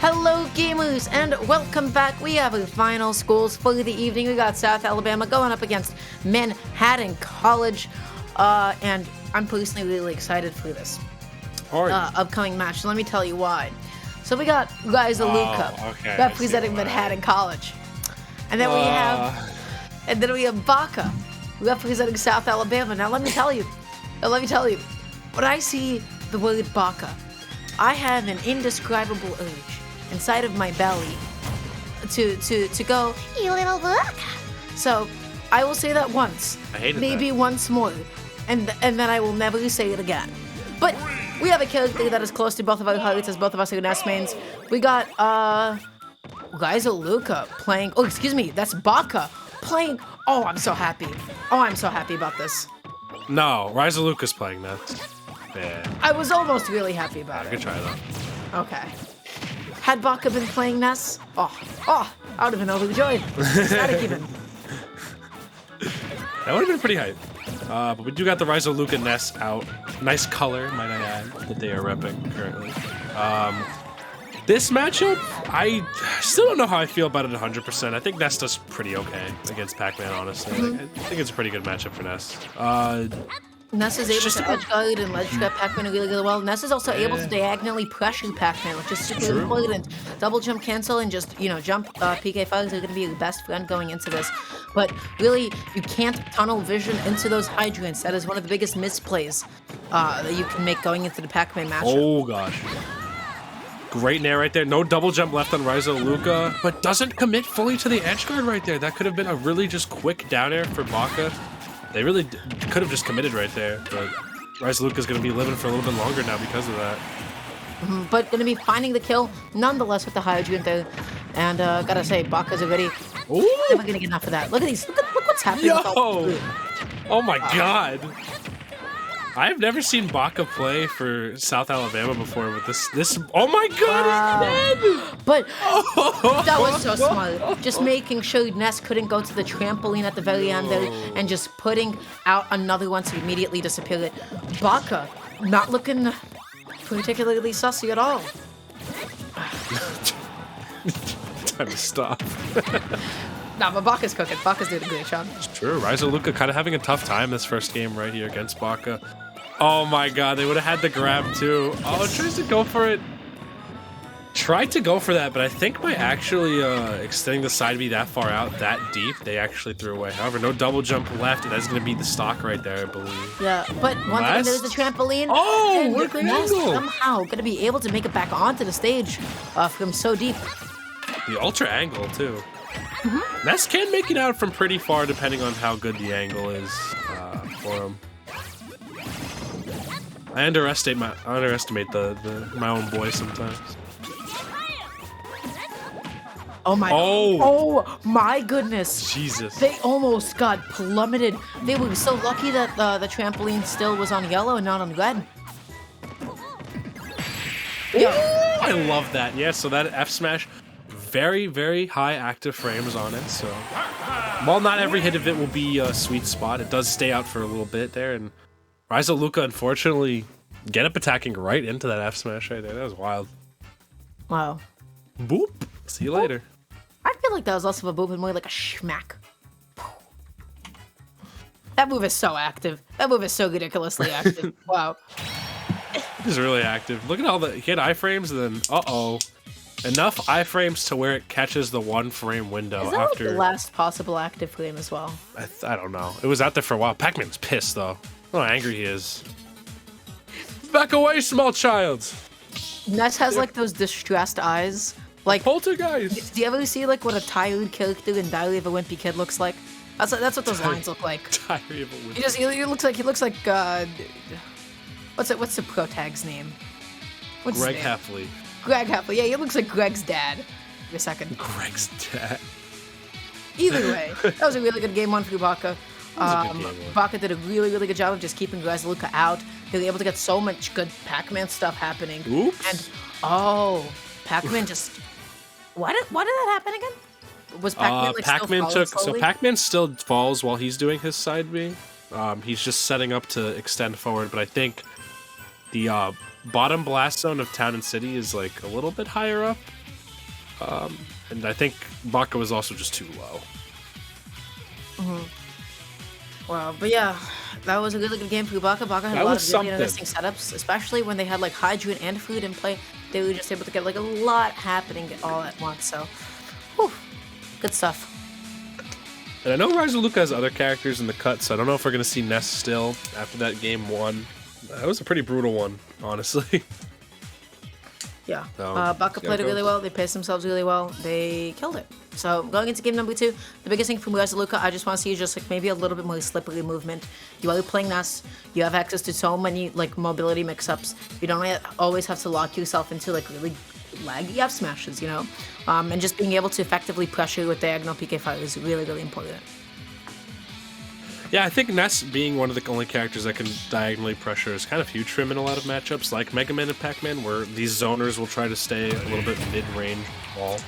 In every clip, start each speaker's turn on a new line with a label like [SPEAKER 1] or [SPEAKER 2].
[SPEAKER 1] Hello gamers and welcome back. We have our final schools for the evening. We got South Alabama going up against Manhattan College. And I'm personally really excited for this upcoming match. So let me tell you why. So we got Riza Luca representing Manhattan College. And then we have Baca representing South Alabama. Now let me tell you, when I see the word Baca, I have an indescribable urge inside of my belly to go, you little Baca. So I will say that once, maybe once more, and then I will never say it again. But we have a character that is close to both of our hearts, as both of us are Ness mains. We got Riza Luca playing. Oh, excuse me, that's Baca playing. Oh, I'm so happy. Oh, I'm so happy about this.
[SPEAKER 2] No, Riza Luca's playing that. Yeah.
[SPEAKER 1] I was almost really happy about it.
[SPEAKER 2] Good try though.
[SPEAKER 1] Okay. Had Baca been playing Ness, I would have been overjoyed. Ecstatic even.
[SPEAKER 2] That would have been pretty hype. But we do got the Riza Luca Ness out. Nice color, might I add, that they are repping currently. This matchup, I still don't know how I feel about it 100%. I think Ness does pretty okay against Pac-Man, honestly. I think it's a pretty good matchup for Ness.
[SPEAKER 1] Ness is able to edge guard and ledge trap Pac-Man really, really well. Ness is also able to diagonally pressure Pac-Man, which is super important. Double jump cancel and just, jump PK files are going to be your best friend going into this. But really, you can't tunnel vision into those hydrants. That is one of the biggest misplays that you can make going into the Pac-Man matchup.
[SPEAKER 2] Oh, gosh. Great nair right there. No double jump left on Riza Luca, but doesn't commit fully to the edge guard right there. That could have been a really just quick down air for Baca. They really could have just committed right there, but Riza Luca's going to be living for a little bit longer now because of that.
[SPEAKER 1] But going to be finding the kill, nonetheless, with the hydrant there. And gotta say, Baca's already never going to get enough of that. Look at these. Look what's happening.
[SPEAKER 2] Yo! Oh my god. I've never seen Baca play for South Alabama before with this. Oh my god, he's dead!
[SPEAKER 1] But that was so smart. Just making sure Ness couldn't go to the trampoline at the very end there and just putting out another one to immediately disappear it. Baca not looking particularly sussy at all.
[SPEAKER 2] Time to stop.
[SPEAKER 1] Nah, but Baca's cooking. Baca's doing a great job.
[SPEAKER 2] It's true. Riza Luca kind of having a tough time this first game right here against Baca. Oh my god, they would have had the grab too. Oh, tries to go for it. Tried to go for that, but I think by actually extending the side B that far out, that deep, they actually threw away. However, no double jump left, and that's going to be the stock right there, I believe.
[SPEAKER 1] Yeah, but once again, there's the trampoline.
[SPEAKER 2] Oh, what a great
[SPEAKER 1] Ness
[SPEAKER 2] angle!
[SPEAKER 1] somehow going to be able to make it back onto the stage from so deep.
[SPEAKER 2] The ultra angle, too. Ness can make it out from pretty far, depending on how good the angle is for him. I underestimate my own boy sometimes.
[SPEAKER 1] Oh my goodness.
[SPEAKER 2] Jesus.
[SPEAKER 1] They almost got plummeted. They were so lucky that the trampoline still was on yellow and not on red.
[SPEAKER 2] Yeah. I love that. Yeah, so that F smash, very, very high active frames on it. So while not every hit of it will be a sweet spot, it does stay out for a little bit there. And Riza Luca, unfortunately, get up attacking right into that F smash right there. That was wild.
[SPEAKER 1] Wow.
[SPEAKER 2] Boop. See you later.
[SPEAKER 1] I feel like that was less of a boop and more like a schmack. That move is so active. That move is so ridiculously active. Wow.
[SPEAKER 2] He's really active. Look at all the he had iframes and then enough iframes to where it catches the 1 frame window
[SPEAKER 1] is that
[SPEAKER 2] after
[SPEAKER 1] like the last possible active frame as well.
[SPEAKER 2] I don't know. It was out there for a while. Pac-Man's pissed though. Look how angry he is. Back away, small child.
[SPEAKER 1] Ness has like those distressed eyes. Like
[SPEAKER 2] Poltergeist.
[SPEAKER 1] Do you ever see like what a tired character in Diary of a Wimpy Kid looks like? That's what those lines look like.
[SPEAKER 2] Diary of a Wimpy.
[SPEAKER 1] He looks like what's the pro tag's name? What's
[SPEAKER 2] Greg
[SPEAKER 1] his name?
[SPEAKER 2] Heffley.
[SPEAKER 1] Greg Heffley. Yeah, he looks like Greg's dad. Give me a second.
[SPEAKER 2] Greg's dad.
[SPEAKER 1] Either way, that was a really good game one for Baca. Baca did a really, really good job of just keeping Riza Luca out. They were able to get so much good Pac-Man stuff happening.
[SPEAKER 2] Oops.
[SPEAKER 1] And Pac-Man just why did that happen again? Was Pac-Man
[SPEAKER 2] Pac-Man still falls while he's doing his side B. He's just setting up to extend forward, but I think the bottom blast zone of Town and City is like a little bit higher up. And I think Baka was also just too low.
[SPEAKER 1] Wow, but yeah, that was a really good game for Baka. Baka had
[SPEAKER 2] That
[SPEAKER 1] a lot
[SPEAKER 2] was
[SPEAKER 1] of really
[SPEAKER 2] something.
[SPEAKER 1] interesting setups, especially when they had like Hydroid and food in play. They were just able to get like a lot happening all at once. So, whew, good stuff.
[SPEAKER 2] And I know Ryzaluka has other characters in the cut, so I don't know if we're going to see Ness still after that game 1. That was a pretty brutal one, honestly.
[SPEAKER 1] Yeah,
[SPEAKER 2] So,
[SPEAKER 1] Baka
[SPEAKER 2] yeah,
[SPEAKER 1] played it
[SPEAKER 2] go.
[SPEAKER 1] really well. They paced themselves really well. They killed it. So going into game number 2, the biggest thing from Ryzaluka, I just want to see just like maybe a little bit more slippery movement. You are playing Ness. You have access to so many like mobility mix-ups. You don't always have to lock yourself into like really laggy F smashes, you know. And just being able to effectively pressure with diagonal PK fire is really, really important.
[SPEAKER 2] Yeah, I think Ness being one of the only characters that can diagonally pressure is kind of huge for him in a lot of matchups, like Mega Man and Pac-Man, where these zoners will try to stay a little bit mid-range ball.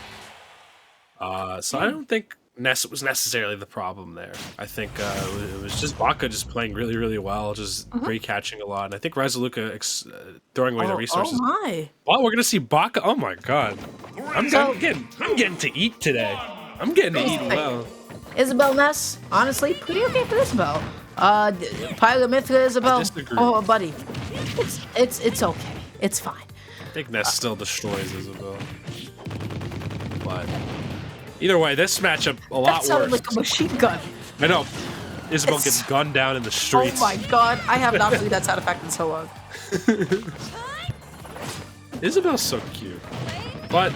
[SPEAKER 2] So I don't think Ness was necessarily the problem there. I think it was just Baka just playing really, really well, just great catching a lot. And I think Ryzaluka throwing away the resources.
[SPEAKER 1] Oh my!
[SPEAKER 2] Oh, we're gonna see Baka. Oh my god, I'm getting to eat today. I'm getting to eat well.
[SPEAKER 1] Isabel Ness, honestly, pretty okay for Isabel. Pyra Mithra Isabel.
[SPEAKER 2] I disagree.
[SPEAKER 1] Oh, buddy, it's okay. It's fine.
[SPEAKER 2] I think Ness still destroys Isabel. But either way, this matchup a lot
[SPEAKER 1] That sounded
[SPEAKER 2] worse.
[SPEAKER 1] like a machine gun.
[SPEAKER 2] I know. Isabel
[SPEAKER 1] It's-
[SPEAKER 2] gets gunned down in the
[SPEAKER 1] Oh
[SPEAKER 2] streets.
[SPEAKER 1] my god, I have not heard that sound effect in so long.
[SPEAKER 2] Isabel's so cute. But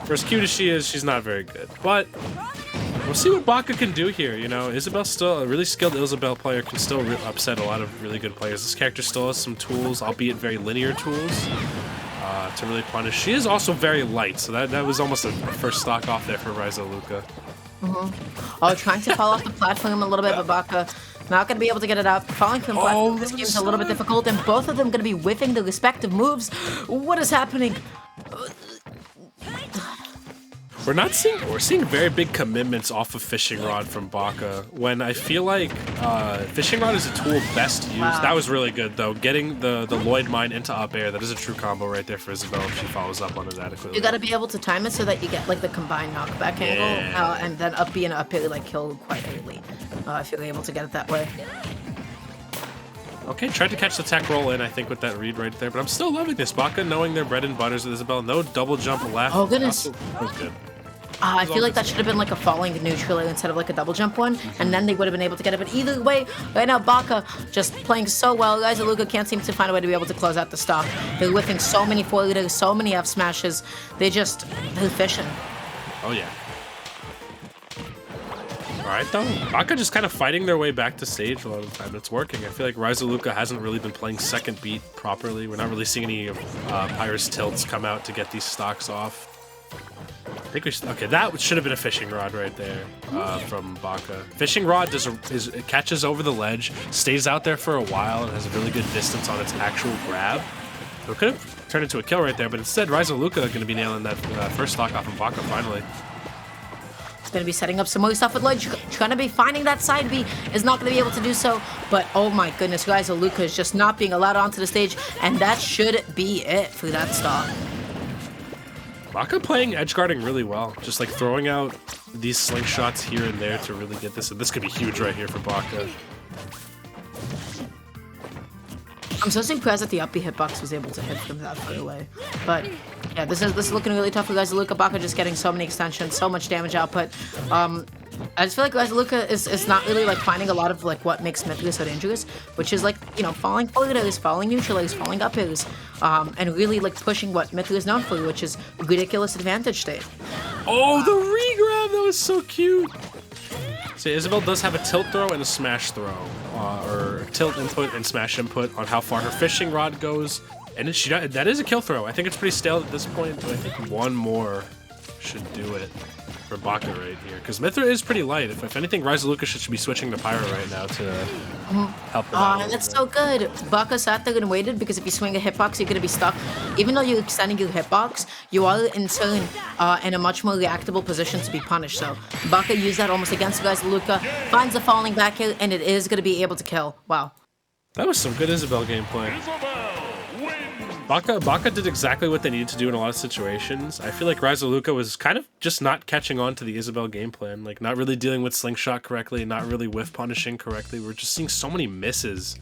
[SPEAKER 2] for as cute as she is, she's not very good. But we'll see what Baka can do here, you know. Isabel's still a really skilled Isabel player, can still upset a lot of really good players. This character still has some tools, albeit very linear tools, to really punish. She is also very light, so that was almost a first stock off there for Ryzaluka.
[SPEAKER 1] Oh, trying to fall off the platform a little bit, but Baka not going to be able to get it up. Falling from the platform this game is a little bit difficult, and both of them going to be whiffing the respective moves. What is happening?
[SPEAKER 2] We're seeing very big commitments off of Fishing Rod from Baka, when I feel like Fishing Rod is a tool best used.
[SPEAKER 1] Wow.
[SPEAKER 2] That was really good, though. Getting the Lloyd Mine into up air, that is a true combo right there for Isabel if she follows up on it adequately.
[SPEAKER 1] You got to be able to time it so that you get like the combined knockback angle, and then up B and up air like kill quite early. If you're able to get it that way.
[SPEAKER 2] Okay, tried to catch the tech roll in, I think, with that read right there, but I'm still loving this. Baka knowing their bread and butters with Isabel. No double jump left.
[SPEAKER 1] Oh, goodness.
[SPEAKER 2] That was good.
[SPEAKER 1] I feel like that should have been like a falling neutral instead of like a double jump one, and then they would have been able to get it. But either way, right now Baka just playing so well. Ryzaluka can't seem to find a way to be able to close out the stock. They're whiffing so many 4-liters, so many F smashes. They're fishing.
[SPEAKER 2] Oh, yeah. Alright, though. Baka just kind of fighting their way back to stage a lot of the time. It's working. I feel like Ryzaluka hasn't really been playing second beat properly. We're not really seeing any of Pyra's tilts come out to get these stocks off. I think we should, okay, that should have been a Fishing Rod right there from Baka. Fishing Rod it catches over the ledge, stays out there for a while, and has a really good distance on its actual grab. So it could have turned into a kill right there, but instead Ryzaluka going to be nailing that first stock off of Baka finally.
[SPEAKER 1] It's going to be setting up some more stuff with ledge. Trying to be finding that side B is not going to be able to do so. But oh my goodness, Ryzaluka is just not being allowed onto the stage, and that should be it for that stock.
[SPEAKER 2] Baka playing edge guarding really well, just like throwing out these slingshots here and there to really get this, and this could be huge right here for Baka.
[SPEAKER 1] I'm so surprised that the up B hitbox was able to hit from that far away. But yeah, this is looking really tough for Ryzaluka. Baka just getting so many extensions, so much damage output. I just feel like Ryzaluka is not really like finding a lot of like what makes Mithra so dangerous, which is like, you know, falling forwarders, falling neutralers, falling up airs, and really like pushing what Mithra is known for, which is ridiculous advantage state.
[SPEAKER 2] Oh, the regrab! That was so cute! So Isabel does have a tilt throw and a smash throw, or tilt input and smash input on how far her Fishing Rod goes. And that is a kill throw. I think it's pretty stale at this point, but I think one more should do it for Baka right here. Because Mithra is pretty light. If anything, Ryzaluka should be switching to Pyra right now to help them out.
[SPEAKER 1] And that's so good. Baka sat there and waited, because if you swing a hitbox, you're going to be stuck. Even though you're extending your hitbox, you are in turn in a much more reactable position to be punished. So Baka used that almost against Ryzaluka, finds a falling back here, and it is going to be able to kill. Wow.
[SPEAKER 2] That was some good Isabel gameplay.
[SPEAKER 3] Isabel wins.
[SPEAKER 2] Baka did exactly what they needed to do in a lot of situations. I feel like Ryzaluka was kind of just not catching on to the Isabel game plan, like not really dealing with Slingshot correctly, not really whiff punishing correctly. We're just seeing so many misses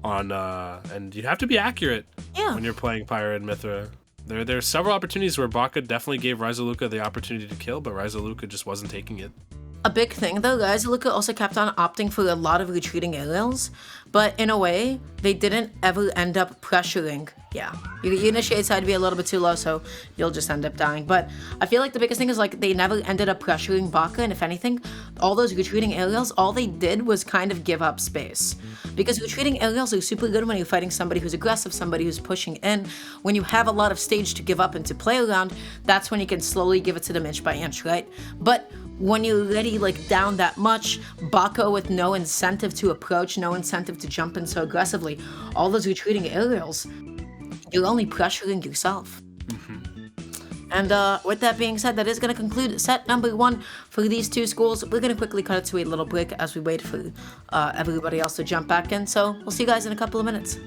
[SPEAKER 2] on, and you have to be accurate when you're playing Pyra and Mithra. There are several opportunities where Baka definitely gave Ryzaluka the opportunity to kill, but Ryzaluka just wasn't taking it.
[SPEAKER 1] A big thing though, guys, Luca also kept on opting for a lot of retreating aerials, but in a way, they didn't ever end up pressuring. Yeah, your initiates had to be a little bit too low, so you'll just end up dying. But I feel like the biggest thing is like they never ended up pressuring Baka, and if anything, all those retreating aerials, all they did was kind of give up space. Because retreating aerials are super good when you're fighting somebody who's aggressive, somebody who's pushing in. When you have a lot of stage to give up and to play around, that's when you can slowly give it to them inch by inch, right? But when you're already like down that much, Baka with no incentive to approach, no incentive to jump in so aggressively, all those retreating aerials, you're only pressuring yourself. And with that being said, that is going to conclude set number 1 for these two schools. We're going to quickly cut it to a little break as we wait for everybody else to jump back in. So we'll see you guys in a couple of minutes.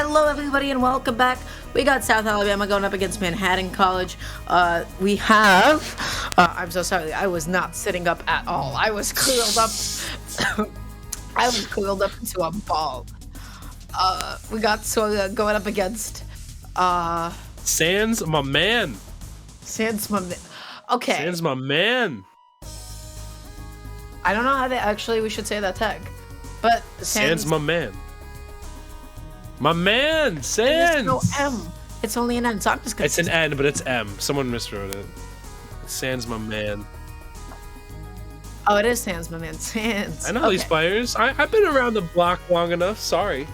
[SPEAKER 1] Hello, everybody, and welcome back. We got South Alabama going up against Manhattan College. We have... I'm so sorry. I was not sitting up at all. I was curled up. I was curled up into a ball. We got Sora going up against...
[SPEAKER 2] Sans, my man.
[SPEAKER 1] Sans, my man. Okay.
[SPEAKER 2] Sans, my man.
[SPEAKER 1] I don't know how we should say that tag. But
[SPEAKER 2] Sans, my man. My man, Sans.
[SPEAKER 1] There's no M. It's only an N, so I'm just gonna...
[SPEAKER 2] It's an N, but it's M. Someone miswrote it. Sans, my man.
[SPEAKER 1] Oh, it is Sans, my man. Sans.
[SPEAKER 2] I know these players. I've been around the block long enough. Sorry.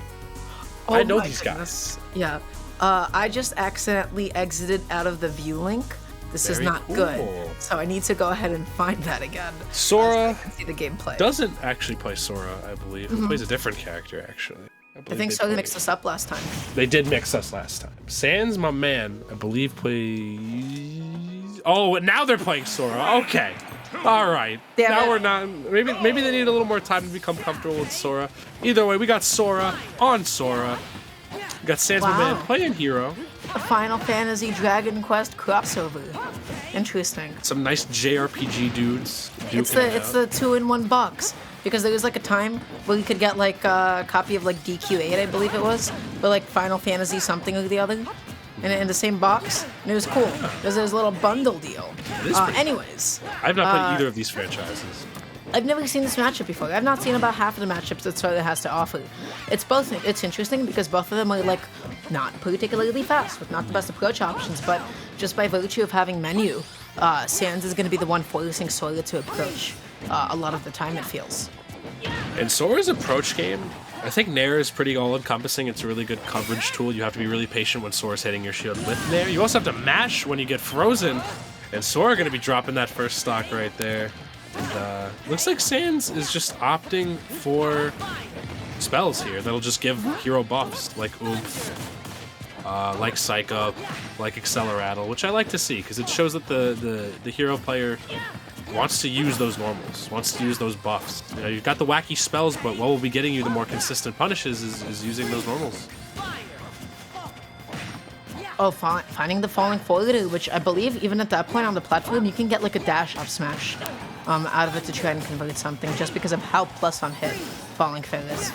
[SPEAKER 1] Oh,
[SPEAKER 2] I know these guys.
[SPEAKER 1] Yeah. I just accidentally exited out of the view link. This is not good. So I need to go ahead and find that again.
[SPEAKER 2] Sora
[SPEAKER 1] so I can see the gameplay.
[SPEAKER 2] Doesn't actually play Sora, I believe. He plays a different character, actually.
[SPEAKER 1] I think so. They mixed us up last time.
[SPEAKER 2] They did mix us last time. Sans, my man, I believe plays... Oh, now they're playing Sora. Okay. All right. Now we're not... Maybe they need a little more time to become comfortable with Sora. Either way, we got Sora on Sora. We got Sans, my man, playing Hero.
[SPEAKER 1] A Final Fantasy Dragon Quest crossover. Interesting.
[SPEAKER 2] Some nice JRPG dudes.
[SPEAKER 1] It's the 2-in-1 box. Because there was like a time where you could get like a copy of like DQ8, I believe it was, but like Final Fantasy something or the other, in the same box, and it was cool. Because there was a little bundle deal. Anyways,
[SPEAKER 2] I've not played either of these franchises.
[SPEAKER 1] I've never seen this matchup before. I've not seen about half of the matchups that Sora has to offer. It's interesting because both of them are like not particularly fast, with not the best approach options, but just by virtue of having menu, Sans is going to be the one forcing Sora to approach. A lot of the time, it feels.
[SPEAKER 2] In Sora's approach game, I think Nair is pretty all-encompassing. It's a really good coverage tool. You have to be really patient when Sora's hitting your shield with Nair. You also have to mash when you get frozen, and Sora going to be dropping that first stock right there. And looks like Sans is just opting for spells here that'll just give hero buffs, like Oomph, like Psych Up, like Acceleratle, which I like to see, because it shows that the hero player wants to use those normals, wants to use those buffs. You know, you've got the wacky spells, but what will be getting you the more consistent punishes is using those normals.
[SPEAKER 1] Oh, finding the falling forward, which I believe even at that point on the platform, you can get like a dash up smash out of it to try and convert something, just because of how plus on hit falling fair is.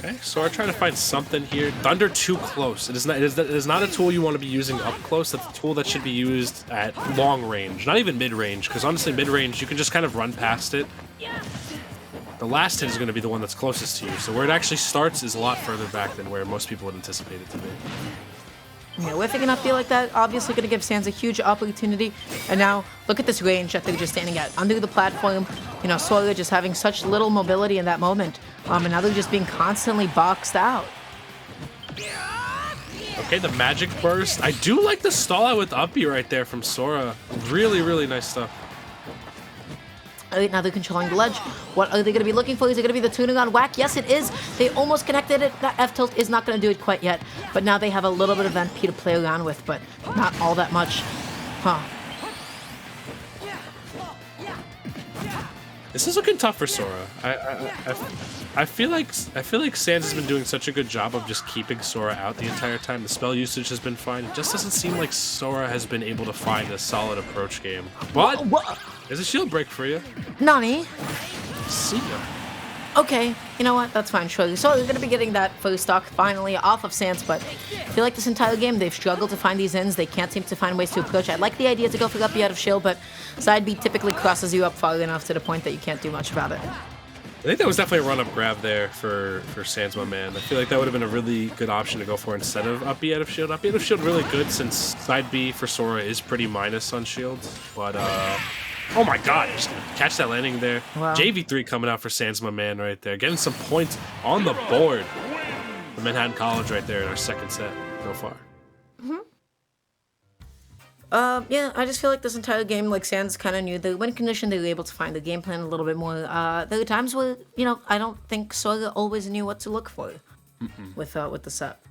[SPEAKER 2] Okay, Sora trying to find something here. Thunder too close. It is not a tool you want to be using up close. That's a tool that should be used at long range, not even mid range, because honestly, mid range you can just kind of run past it. The last hit is going to be the one that's closest to you, so where it actually starts is a lot further back than where most people would anticipate it to be.
[SPEAKER 1] Yeah, whiffing enough feel like that, obviously going to give Sans a huge opportunity. And now, look at this range that they're just standing at. Under the platform, you know, Sora just having such little mobility in that moment. And now they're just being constantly boxed out.
[SPEAKER 2] Okay, the magic burst. I do like the stall out with up B right there from Sora. Really, really nice stuff.
[SPEAKER 1] Alright, now they're controlling the ledge. What are they going to be looking for? Is it going to be the tuning on whack? Yes, it is. They almost connected it. That F-tilt is not going to do it quite yet. But now they have a little bit of NP to play around with, but not all that much. Huh.
[SPEAKER 2] This is looking tough for Sora. I feel like Sans has been doing such a good job of just keeping Sora out the entire time. The spell usage has been fine. It just doesn't seem like Sora has been able to find a solid approach game. But there's a shield break for you.
[SPEAKER 1] Nani?
[SPEAKER 2] See ya.
[SPEAKER 1] Okay, you know what? That's fine, sure. So they're going to be getting that first stock finally off of Sans, but I feel like this entire game they've struggled to find these ends. They can't seem to find ways to approach. I like the idea to go for up B out of shield, but side B typically crosses you up far enough to the point that you can't do much about it.
[SPEAKER 2] I think that was definitely a run-up grab there for Sans, my man. I feel like that would have been a really good option to go for instead of up B out of shield. Up B out of shield really good since side B for Sora is pretty minus on shields, but oh my god, just catch that landing there. Wow. JV3 coming out for Sans, my man, right there. Getting some points on the board for Manhattan College right there in our second set so far.
[SPEAKER 1] Yeah, I just feel like this entire game, like, Sans kind of knew the win condition. They were able to find the game plan a little bit more. There were times where, you know, I don't think Sora always knew what to look for with the set.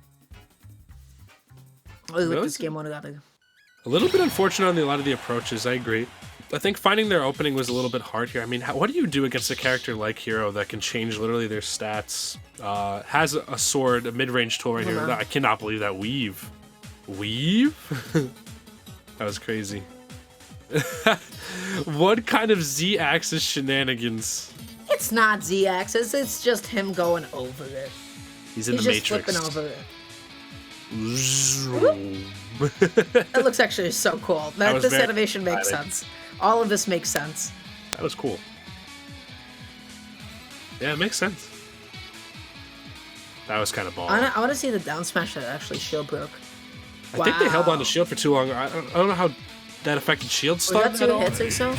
[SPEAKER 1] Or with this game, one or the other.
[SPEAKER 2] A little bit unfortunate on a lot of the approaches, I agree. I think finding their opening was a little bit hard here. I mean, what do you do against a character like Hero that can change literally their stats? Has a sword, a mid-range tool right here. I cannot believe that weave. Weave? That was crazy. What kind of Z-axis shenanigans?
[SPEAKER 1] It's not Z-axis. It's just him going over it.
[SPEAKER 2] He's in the
[SPEAKER 1] just
[SPEAKER 2] Matrix.
[SPEAKER 1] Flipping over it. That looks actually so cool. This animation makes sense. All of this makes sense.
[SPEAKER 2] That was cool. Yeah, it makes sense. That was kind of ball.
[SPEAKER 1] I want to see the down smash that actually shield broke.
[SPEAKER 2] I think they held on to shield for too long. I don't know how that affected shield stun.
[SPEAKER 1] Was that 2 hits or so?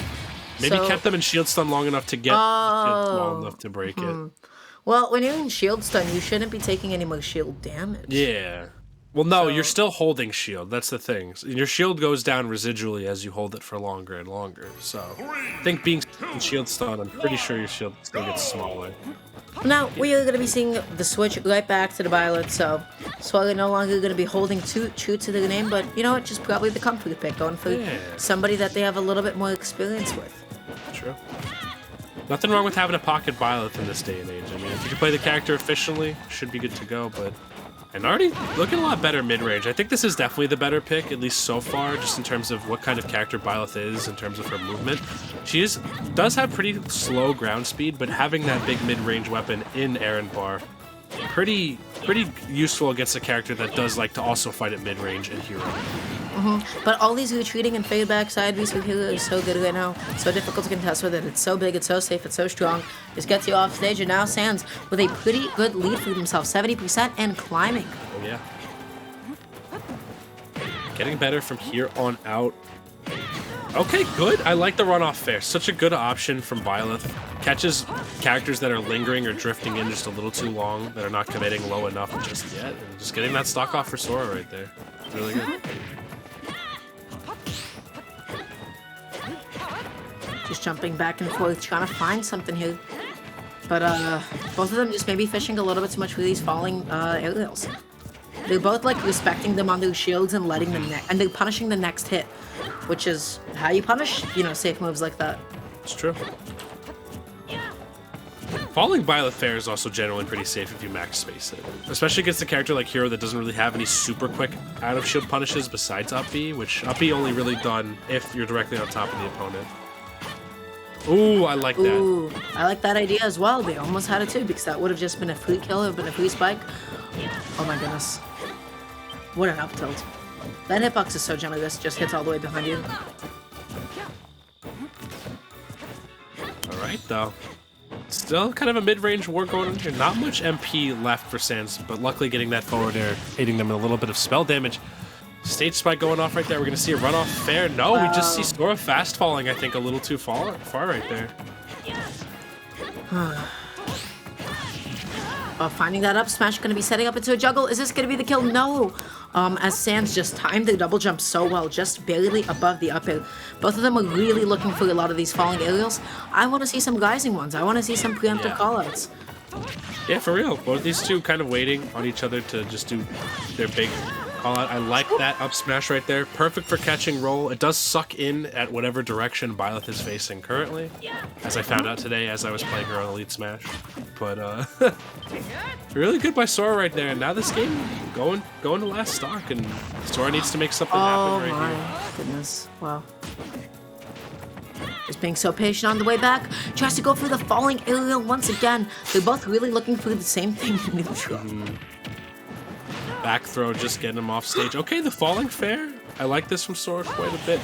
[SPEAKER 2] Maybe kept them in shield stun long enough to get small enough to break it.
[SPEAKER 1] Well, when you're in shield stun, you shouldn't be taking any more shield damage.
[SPEAKER 2] Yeah. Well, no, you're still holding shield. That's the thing. Your shield goes down residually as you hold it for longer and longer. So, I think being in shield stun, I'm pretty sure your shield still gets smaller.
[SPEAKER 1] Now, we are going to be seeing the switch right back to the Violet, so Swagger no longer going to be holding true to the name, but you know what, just probably the comfort pick, going for somebody that they have a little bit more experience with.
[SPEAKER 2] True. Nothing wrong with having a pocket Violet in this day and age. I mean, if you can play the character efficiently, should be good to go, but... And already looking a lot better mid-range. I think this is definitely the better pick, at least so far, just in terms of what kind of character Byleth is, in terms of her movement. She does have pretty slow ground speed, but having that big mid-range weapon in Aaron Bar, pretty useful against a character that does like to also fight at mid-range and hero.
[SPEAKER 1] But all these retreating and fade back side Vs with Hero is so good right now. So difficult to contest with it. It's so big, it's so safe, it's so strong. Just gets you off stage, and now Sans with a pretty good lead for himself, 70% and climbing.
[SPEAKER 2] Oh yeah. Getting better from here on out. Okay, good. I like the runoff fair. Such a good option from Byleth. Catches characters that are lingering or drifting in just a little too long, that are not committing low enough just yet. And just getting that stock off for Sora right there. Really good.
[SPEAKER 1] Just jumping back and forth, trying to find something here. But both of them just maybe fishing a little bit too much for these falling aerials. They're both like respecting them on their shields and letting them, and they're punishing the next hit, which is how you punish, you know, safe moves like that.
[SPEAKER 2] It's true. Falling Byleth fair is also generally pretty safe if you max space it, especially against a character like Hero that doesn't really have any super quick out of shield punishes besides up B, which up B only really done if you're directly on top of the opponent. Ooh, I like that.
[SPEAKER 1] Ooh, I like that idea as well. They almost had it too, because that would have just been a free kill or been a free spike. Oh my goodness. What an up tilt. That hitbox is so generous, just hits all the way behind you.
[SPEAKER 2] Alright though. Still kind of a mid-range war going on here. Not much MP left for Sans, but luckily getting that forward air, hitting them with a little bit of spell damage. Stage spike going off right there. We're going to see a runoff fair. No, we just see Sora fast falling, I think, a little too far right there.
[SPEAKER 1] Finding that up smash, going to be setting up into a juggle. Is this going to be the kill? No. As Sans just timed the double jump so well, just barely above the up air. Both of them are really looking for a lot of these falling aerials. I want to see some rising ones. I want to see some preemptive callouts.
[SPEAKER 2] Yeah, for real. Both these two kind of waiting on each other to just do their big call out. I like that up smash right there. Perfect for catching roll. It does suck in at whatever direction Byleth is facing currently, as I found out today as I was playing her on Elite Smash. But really good by Sora right there. And now this game going to last stock, and Sora needs to make something happen right here.
[SPEAKER 1] Oh my goodness! Wow. Just being so patient on the way back. Tries to go for the falling aerial once again. They're both really looking for the same thing in neutral.
[SPEAKER 2] Back throw, just getting him off stage. Okay, the falling fair. I like this from Sora quite a bit.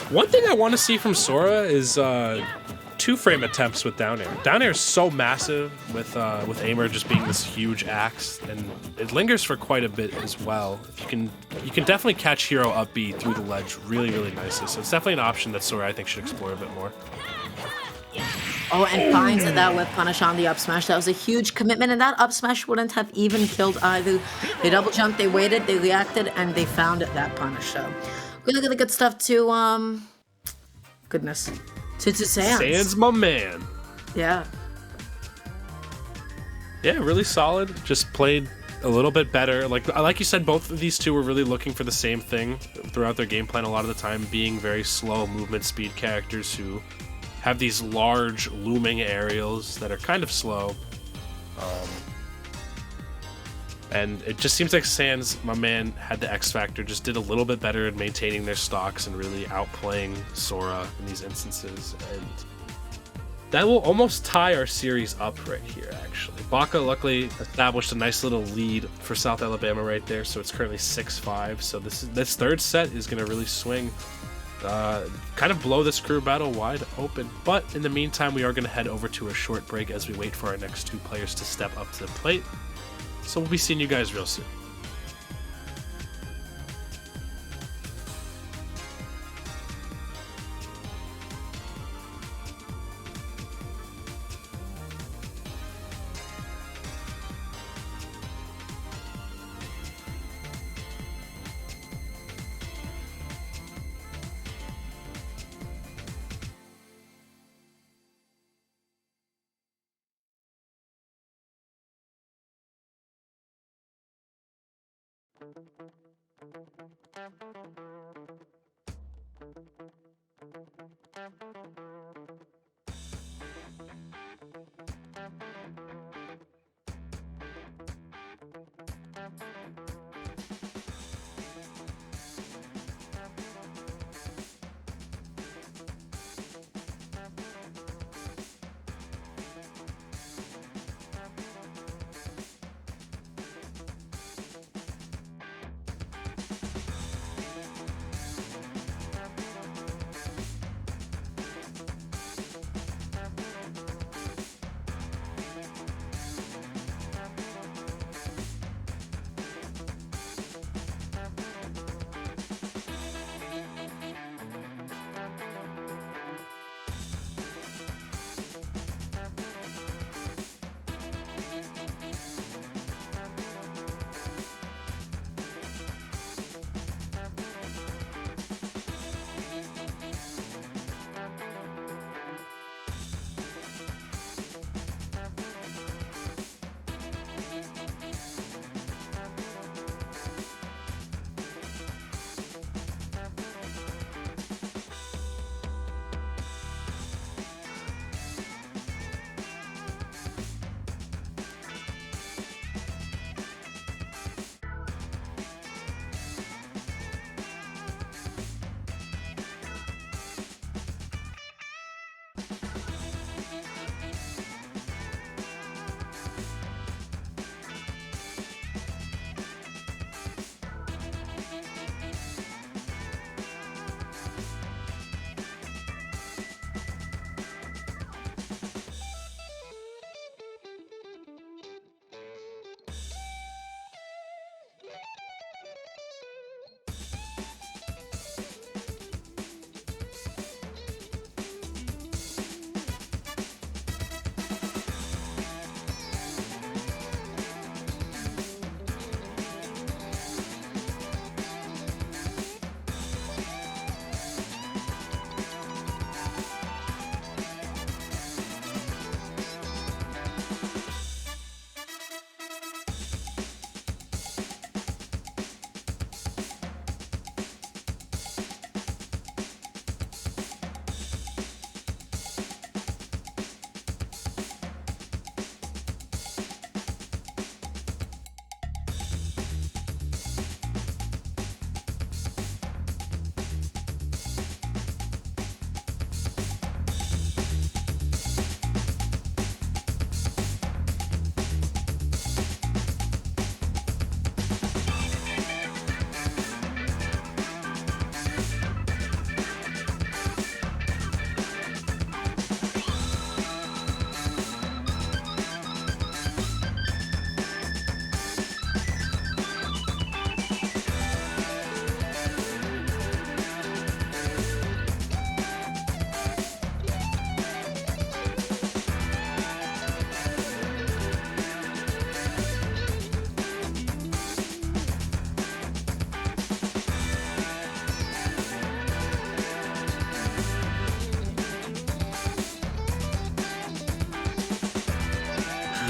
[SPEAKER 2] One thing I want to see from Sora is 2-frame attempts with down air. Down air is so massive with Aimer just being this huge axe, and it lingers for quite a bit as well. You can definitely catch Hero up B through the ledge really, really nicely. So it's definitely an option that Sora I think should explore a bit more.
[SPEAKER 1] Oh, and finds that whip punish on the up smash. That was a huge commitment, and that up smash wouldn't have even killed either. They double jumped, they waited, they reacted, and they found that punish. So really, really good stuff to goodness, to Sans.
[SPEAKER 2] Sans, my man.
[SPEAKER 1] Yeah.
[SPEAKER 2] Yeah, really solid. Just played a little bit better. Like you said, both of these two were really looking for the same thing throughout their game plan a lot of the time, being very slow movement speed characters who have these large looming aerials that are kind of slow. And it just seems like Sans, my man, had the X factor, just did a little bit better in maintaining their stocks and really outplaying Sora in these instances. And that will almost tie our series up right here, actually. Baca luckily established a nice little lead for South Alabama right there, so it's currently 6-5. So this third set is going to really swing, kind of blow this crew battle wide open. But in the meantime, we are going to head over to a short break as we wait for our next two players to step up to the plate. So we'll be seeing you guys real soon.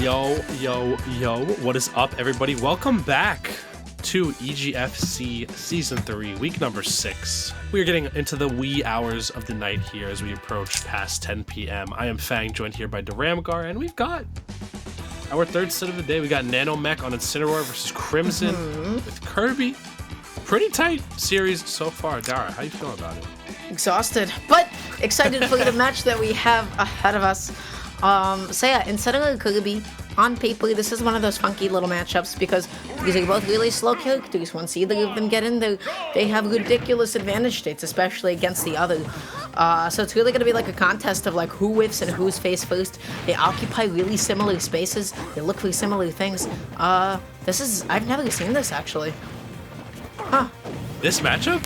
[SPEAKER 2] Yo, yo, yo, what is up, everybody? Welcome back to EGFC Season 3, week number 6. We are getting into the wee hours of the night here as we approach past 10 p.m. I am Fang, joined here by Duramgar, and we've got our third set of the day. We got Nanomech on Incineroar versus Crimson with Kirby. Pretty tight series so far. Dara, how you feeling about it?
[SPEAKER 1] Exhausted, but excited for the match that we have ahead of us. So yeah, Incineroar and Kirby, on paper, this is one of those funky little matchups because these are both really slow characters. Once either of them get in there, they have ridiculous advantage states, especially against the other. So it's really going to be like a contest of like who whiffs and who's face first. They occupy really similar spaces. They look for similar things. I've never seen this actually. Huh.
[SPEAKER 2] This matchup?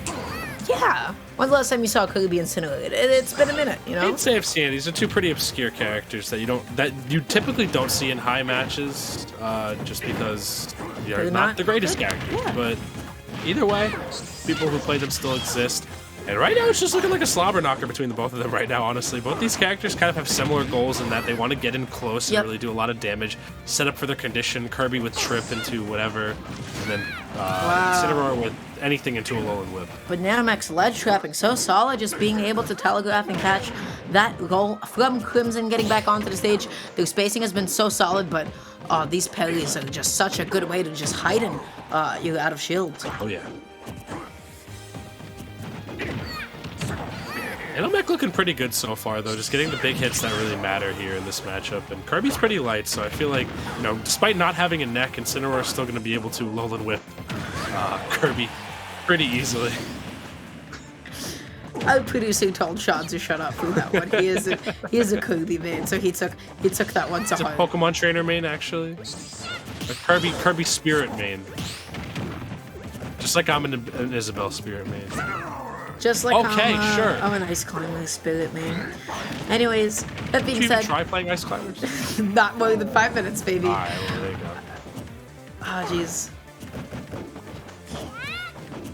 [SPEAKER 1] Yeah. When's the last time you saw Kirby Incineroar? It's been a minute, you know?
[SPEAKER 2] I'd say I've seen it. These are two pretty obscure characters that you typically don't see in high matches, just because they're not the greatest characters. Yeah. But either way, people who play them still exist. And right now, it's just looking like a slobber knocker between the both of them right now, honestly. Both these characters kind of have similar goals in that they want to get in close and really do a lot of damage, set up for their condition, Kirby with Trip into whatever, and then Incineroar with anything into a Alolan Whip.
[SPEAKER 1] But Nanomech's ledge trapping so solid, just being able to telegraph and catch that goal from Crimson getting back onto the stage. Their spacing has been so solid, but these parries are just such a good way to just hide you out of shields.
[SPEAKER 2] Oh yeah. Nanomech looking pretty good so far, though, just getting the big hits that really matter here in this matchup. And Kirby's pretty light, so I feel like, you know, despite not having a neck, Incineroar is still going to be able to Alolan Whip Kirby pretty easily.
[SPEAKER 1] I'm pretty sure told Sean to shut up for that one. He is a Kirby main, so he took that one to heart.
[SPEAKER 2] It's a Pokemon trainer main, actually. A Kirby Spirit main. Just like I'm an Isabelle Spirit main.
[SPEAKER 1] Just like
[SPEAKER 2] sure.
[SPEAKER 1] I'm an Ice Climber Spirit main. Anyways, that being
[SPEAKER 2] Did you
[SPEAKER 1] said,
[SPEAKER 2] even try playing Ice Climbers?
[SPEAKER 1] not more than 5 minutes, baby.
[SPEAKER 2] Alright, well, there you go.
[SPEAKER 1] Ah, jeez.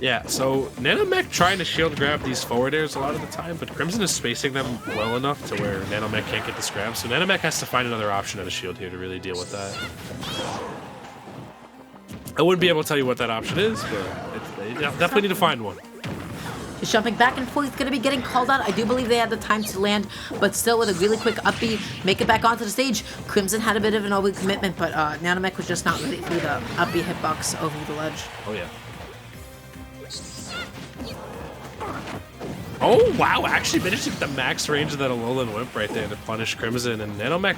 [SPEAKER 2] Yeah, so Nanomech trying to shield grab these forward airs a lot of the time, but Crimson is spacing them well enough to where Nanomech can't get this grab, so Nanomech has to find another option at a shield here to really deal with that. I wouldn't be able to tell you what that option is, but they definitely need to find one.
[SPEAKER 1] He's jumping back and forth, going to be getting called out. I do believe they had the time to land, but still with a really quick up B, make it back onto the stage. Crimson had a bit of an overcommitment, but Nanomech was just not ready for the up B hitbox over the ledge.
[SPEAKER 2] Oh, yeah. Oh, wow, actually managed to get the max range of that Alolan Whip right there to punish Crimson, and Nanomech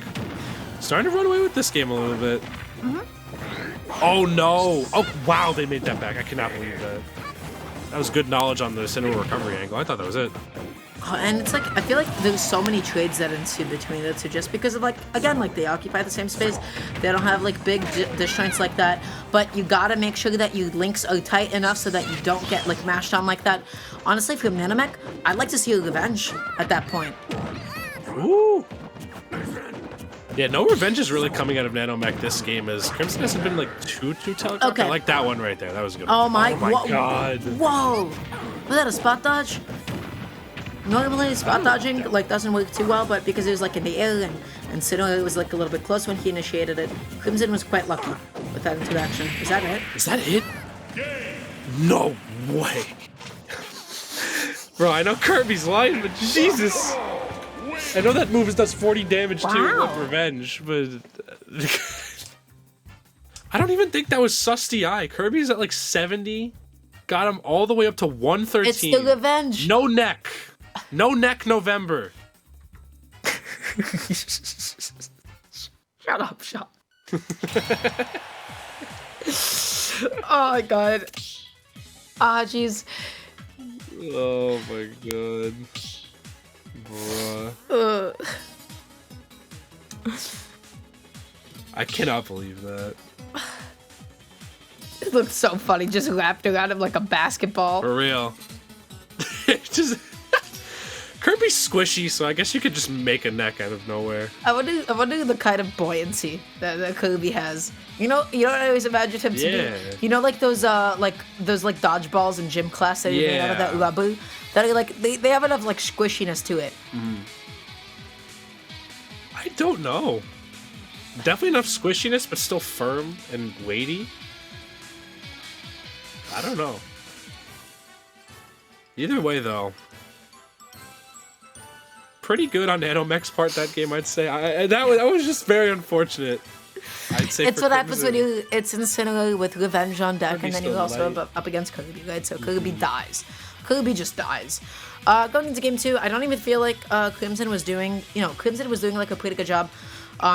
[SPEAKER 2] starting to run away with this game a little bit. Oh, no. Oh, wow, they made that back. I cannot believe that. That was good knowledge on the Incineroar recovery angle. I thought that was it.
[SPEAKER 1] And it's like, I feel like there's so many trades that ensue between the two just because of, like, again, like, they occupy the same space. They don't have, like, big disjoints like that. But you gotta make sure that your links are tight enough so that you don't get, like, mashed on like that. Honestly, from Nanomech, I'd like to see a revenge at that point.
[SPEAKER 2] Ooh. Yeah, no revenge is really coming out of Nanomech this game as Crimson hasn't been, like, too telegraphed.
[SPEAKER 1] Okay.
[SPEAKER 2] I like that one right there. That was good.
[SPEAKER 1] Oh my
[SPEAKER 2] God.
[SPEAKER 1] Whoa. Was that a spot dodge? Normally, spot dodging like doesn't work too well, but because it was like in the air and Incineroar was like a little bit close when he initiated it, Crimson was quite lucky with that interaction. Is that it?
[SPEAKER 2] Is that it? No way. Bro, I know Kirby's lying, but Jesus. I know that move does 40 damage too with revenge, but I don't even think that was sus DI. Kirby's at like 70, got him all the way up to 113.
[SPEAKER 1] It's the revenge.
[SPEAKER 2] No neck. No neck November.
[SPEAKER 1] Shut up, Sean. Oh my god. Ah, jeez.
[SPEAKER 2] Oh my god. Bruh. I cannot believe that.
[SPEAKER 1] It looked so funny, just wrapped around him like a basketball.
[SPEAKER 2] For real. Just Kirby's squishy, so I guess you could just make a neck out of nowhere.
[SPEAKER 1] I wonder the kind of buoyancy that Kirby has. You know what I always imagined him to be? You know, like those dodgeballs in gym class that are made out of that rubber? That are like, they have enough like squishiness to it.
[SPEAKER 2] I don't know. Definitely enough squishiness, but still firm and weighty. I don't know. Either way, though, pretty good on Nanomech's part that game, I'd say. That was just very unfortunate. I'd say
[SPEAKER 1] it's what happens when it's Incineroar with Revenge on deck, and then you're also up against Kirby, right? So Kirby dies. Kirby just dies. Going into game 2, I don't even feel like Crimson was doing like a pretty good job.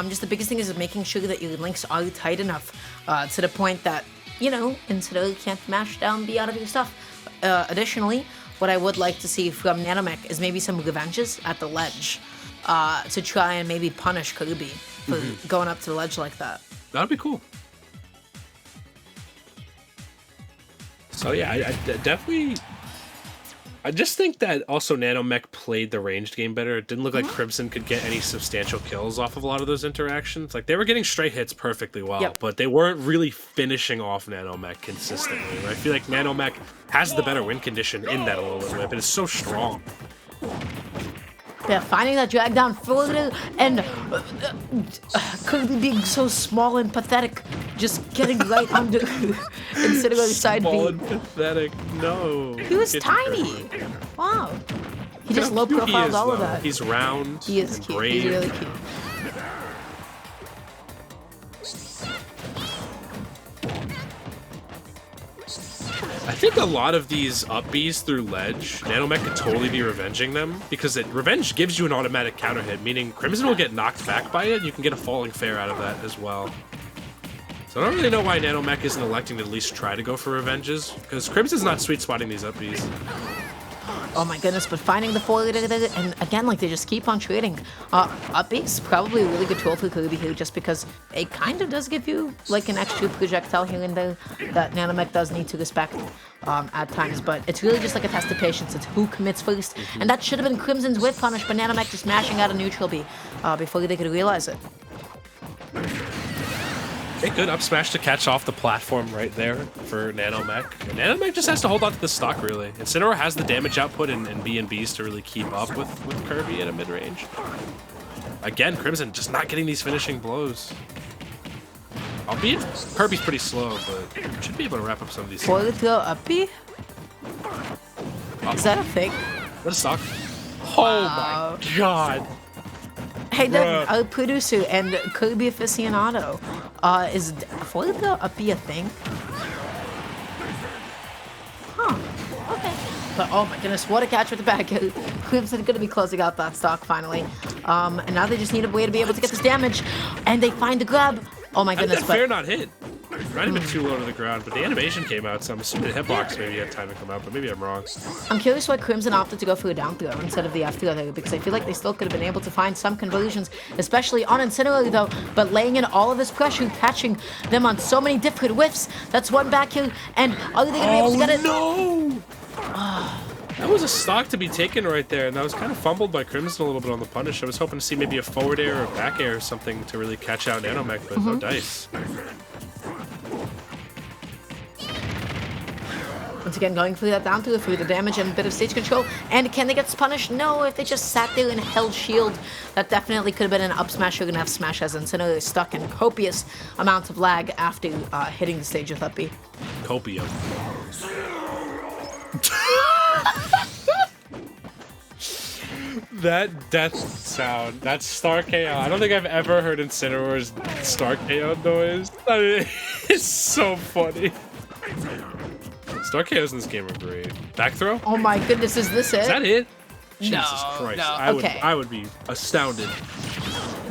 [SPEAKER 1] Just the biggest thing is making sure that your links are tight enough to the point that, Incineroar can't mash down B out of your stuff. Additionally, what I would like to see from Nanomech is maybe some revenges at the ledge to try and maybe punish Kirby for going up to the ledge like that.
[SPEAKER 2] That'd be cool. So yeah, I definitely... I just think that also Nanomech played the ranged game better. It didn't look like Crimson could get any substantial kills off of a lot of those interactions. Like, they were getting straight hits perfectly well, but they weren't really finishing off Nanomech consistently. I feel like Nanomech has the better win condition in that little whip, and it's so strong.
[SPEAKER 1] Yeah, finding that drag down further and Kirby being so small and pathetic, just getting right under instead of side B.
[SPEAKER 2] Small and pathetic, no.
[SPEAKER 1] He was tiny. Wow. He just low profiled all of that.
[SPEAKER 2] He's round.
[SPEAKER 1] He is cute.
[SPEAKER 2] Brave.
[SPEAKER 1] He's really cute.
[SPEAKER 2] I think a lot of these up Bs through ledge, Nanomech could totally be revenging them, because revenge gives you an automatic counter hit, meaning Crimson will get knocked back by it, and you can get a falling fair out of that as well. So I don't really know why Nanomech isn't electing to at least try to go for revenges, because Crimson's not sweet spotting these up Bs.
[SPEAKER 1] Oh my goodness, but finding the forward, and again, like, they just keep on trading. Up B's probably a really good tool for Kirby here, just because it kind of does give you, like, an extra projectile here and there that Nanomech does need to respect at times, but it's really just like a test of patience. It's who commits first, and that should have been Crimson's whip punish, but Nanomech just mashing out a neutral B before they could realize it.
[SPEAKER 2] A good up smash to catch off the platform right there for Nanomech. And Nanomech just has to hold on to the stock, really. Incineroar has the damage output and B&Bs to really keep up with Kirby at a mid-range. Again, Crimson just not getting these finishing blows. Albeit Kirby's pretty slow, but should be able to wrap up some of these.
[SPEAKER 1] Forward throw up B? Is that a thing?
[SPEAKER 2] What a stock. Oh my god.
[SPEAKER 1] Hey, then, our producer and Kirby aficionado, is forward throw up B a thing? Huh, okay. But oh my goodness, what a catch with the back. Crimson going to be closing out that stock finally. And now they just need a way to be able to get this damage. And they find the grab. Oh my goodness.
[SPEAKER 2] That fair not hit. Might have been too low to the ground, but the animation came out, so I'm assuming the hitbox maybe had time to come out, but maybe I'm wrong.
[SPEAKER 1] I'm curious why Crimson opted to go for a down throw instead of the F throw there, because I feel like they still could have been able to find some conversions, especially on Incineroar though, but laying in all of this pressure, catching them on so many different whiffs. That's one back here, and are they going to be able to get it?
[SPEAKER 2] No! That was a stock to be taken right there, and that was kind of fumbled by Crimson a little bit on the punish. I was hoping to see maybe a forward air or back air or something to really catch out Nanomech, but no dice.
[SPEAKER 1] Once again, going through that down through the damage and a bit of stage control. And can they get punished? No, if they just sat there and held shield, that definitely could have been an up smash or an F smash, as Incineroar is stuck in copious amounts of lag after hitting the stage with up B.
[SPEAKER 2] Copium. That death sound, that star KO. I don't think I've ever heard Incineroar's star KO noise. I mean, it's so funny. Star KOs in this game are great. Back throw?
[SPEAKER 1] Oh my goodness, is this it?
[SPEAKER 2] Is that it?
[SPEAKER 1] No,
[SPEAKER 2] Jesus Christ.
[SPEAKER 1] no, okay.
[SPEAKER 2] I would be astounded.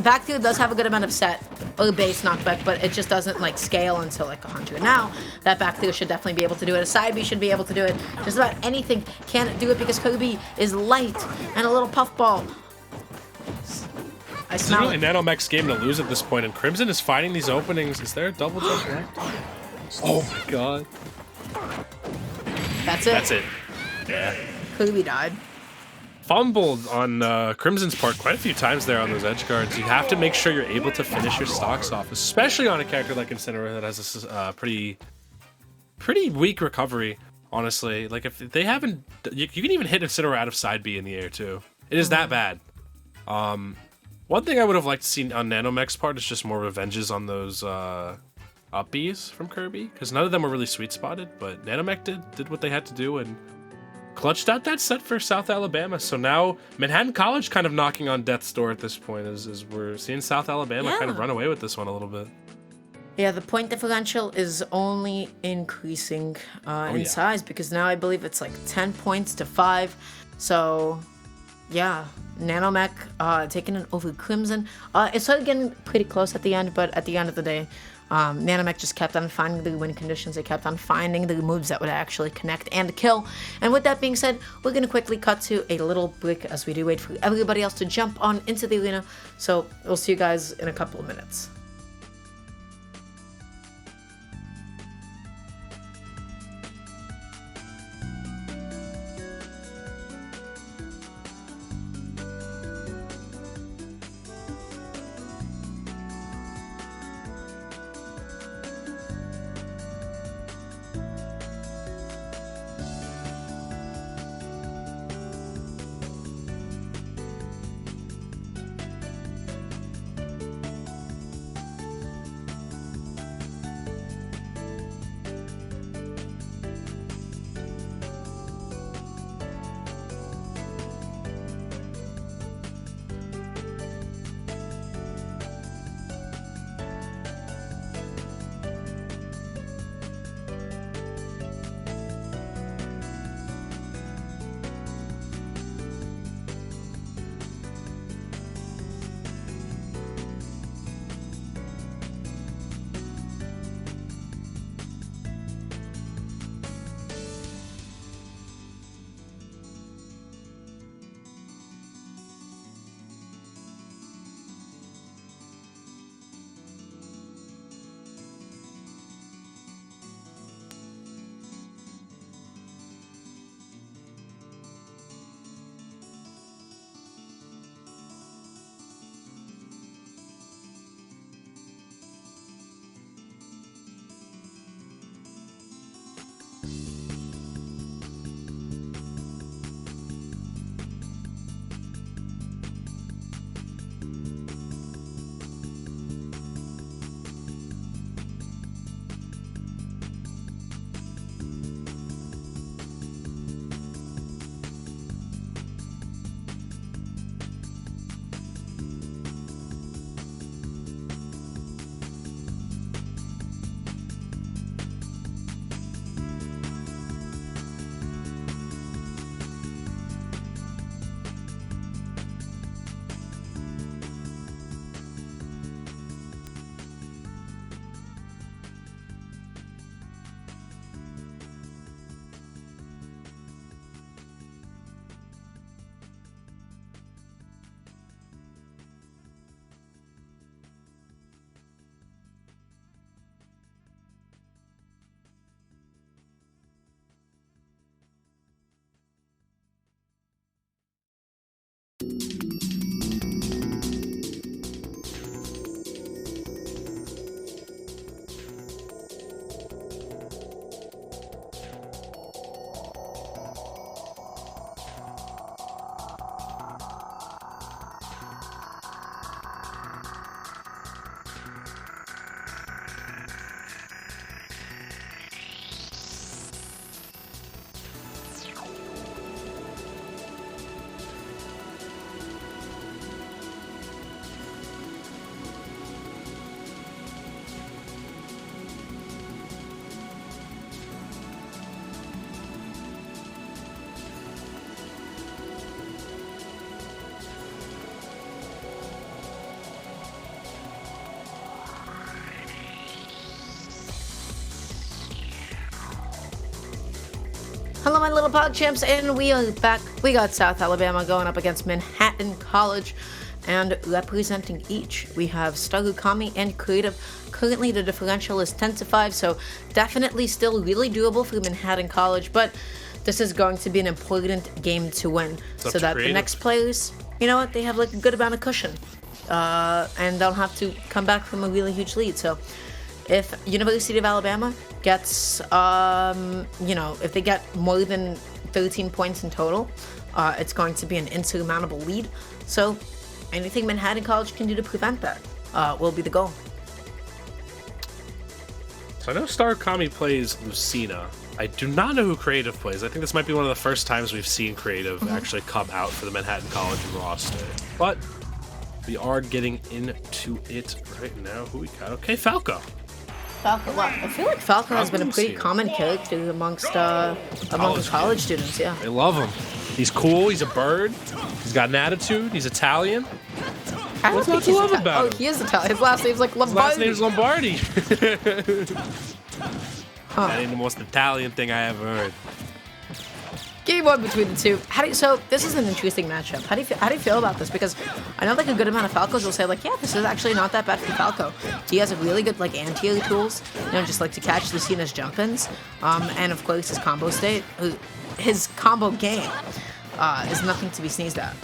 [SPEAKER 1] Back throw does have a good amount of set or base knockback, but it just doesn't like scale until like 100. Now, that back throw should definitely be able to do it. A side B should be able to do it. Just about anything can't do it because Kirby is light and a little puffball. I smell
[SPEAKER 2] it. It's really Nanomech's game to lose at this point, and Crimson is finding these openings. Is there a double jump left? Oh my god.
[SPEAKER 1] That's it.
[SPEAKER 2] That's it. Yeah.
[SPEAKER 1] Kirby died.
[SPEAKER 2] Fumbled on Crimson's part quite a few times there on those edge guards. You have to make sure you're able to finish your stocks off, especially on a character like Incineroar that has a pretty weak recovery, honestly. Like, if they haven't... You can even hit Incineroar out of side B in the air, too. It is that bad. One One thing I would have liked to see on Nanomech's part is just more revenges on those up-Bs from Kirby, because none of them were really sweet spotted, but Nanomech did what they had to do and clutched out that set for South Alabama. So now Manhattan College kind of knocking on death's door at this point, as we're seeing South Alabama kind of run away with this one a little bit.
[SPEAKER 1] Yeah, the point differential is only increasing in size, because now I believe it's like 10 points to 5. So, yeah, Nanomech taking it over Crimson. It started getting pretty close at the end, but at the end of the day, Nanomech just kept on finding the win conditions. They kept on finding the moves that would actually connect and kill. And with that being said, we're going to quickly cut to a little break as we do wait for everybody else to jump on into the arena. So we'll see you guys in a couple of minutes. Hello, my little PogChamps, and we are back. We got South Alabama going up against Manhattan College, and representing each, we have Starukami and Creative. Currently, the differential is 10-5, so definitely still really doable for Manhattan College, but this is going to be an important game to win, so that the next players, you know what, they have like a good amount of cushion, and they'll have to come back from a really huge lead. So if University of Alabama gets, if they get more than 13 points in total, it's going to be an insurmountable lead. So anything Manhattan College can do to prevent that will be the goal.
[SPEAKER 2] So I know Star Kami plays Lucina. I do not know who Creative plays. I think this might be one of the first times we've seen Creative actually come out for the Manhattan College roster. But we are getting into it right now. Who we got? Okay, Falco.
[SPEAKER 1] Falco, well, I feel like Falco has been a pretty common character amongst college students. Yeah,
[SPEAKER 2] they love him. He's cool. He's a bird. He's got an attitude. He's Italian. What's not to love about him?
[SPEAKER 1] Oh, he is Italian. His last name's like Lombardi.
[SPEAKER 2] His last name's Lombardi. That ain't the most Italian thing I ever heard.
[SPEAKER 1] Game one between the two. So this is an interesting matchup. How do you feel about this? Because I know like a good amount of Falcos will say like, yeah, this is actually not that bad for Falco. He has a really good like anti-air tools, just like to catch Lucina's jump-ins, and of course his combo state, his combo game is nothing to be sneezed at.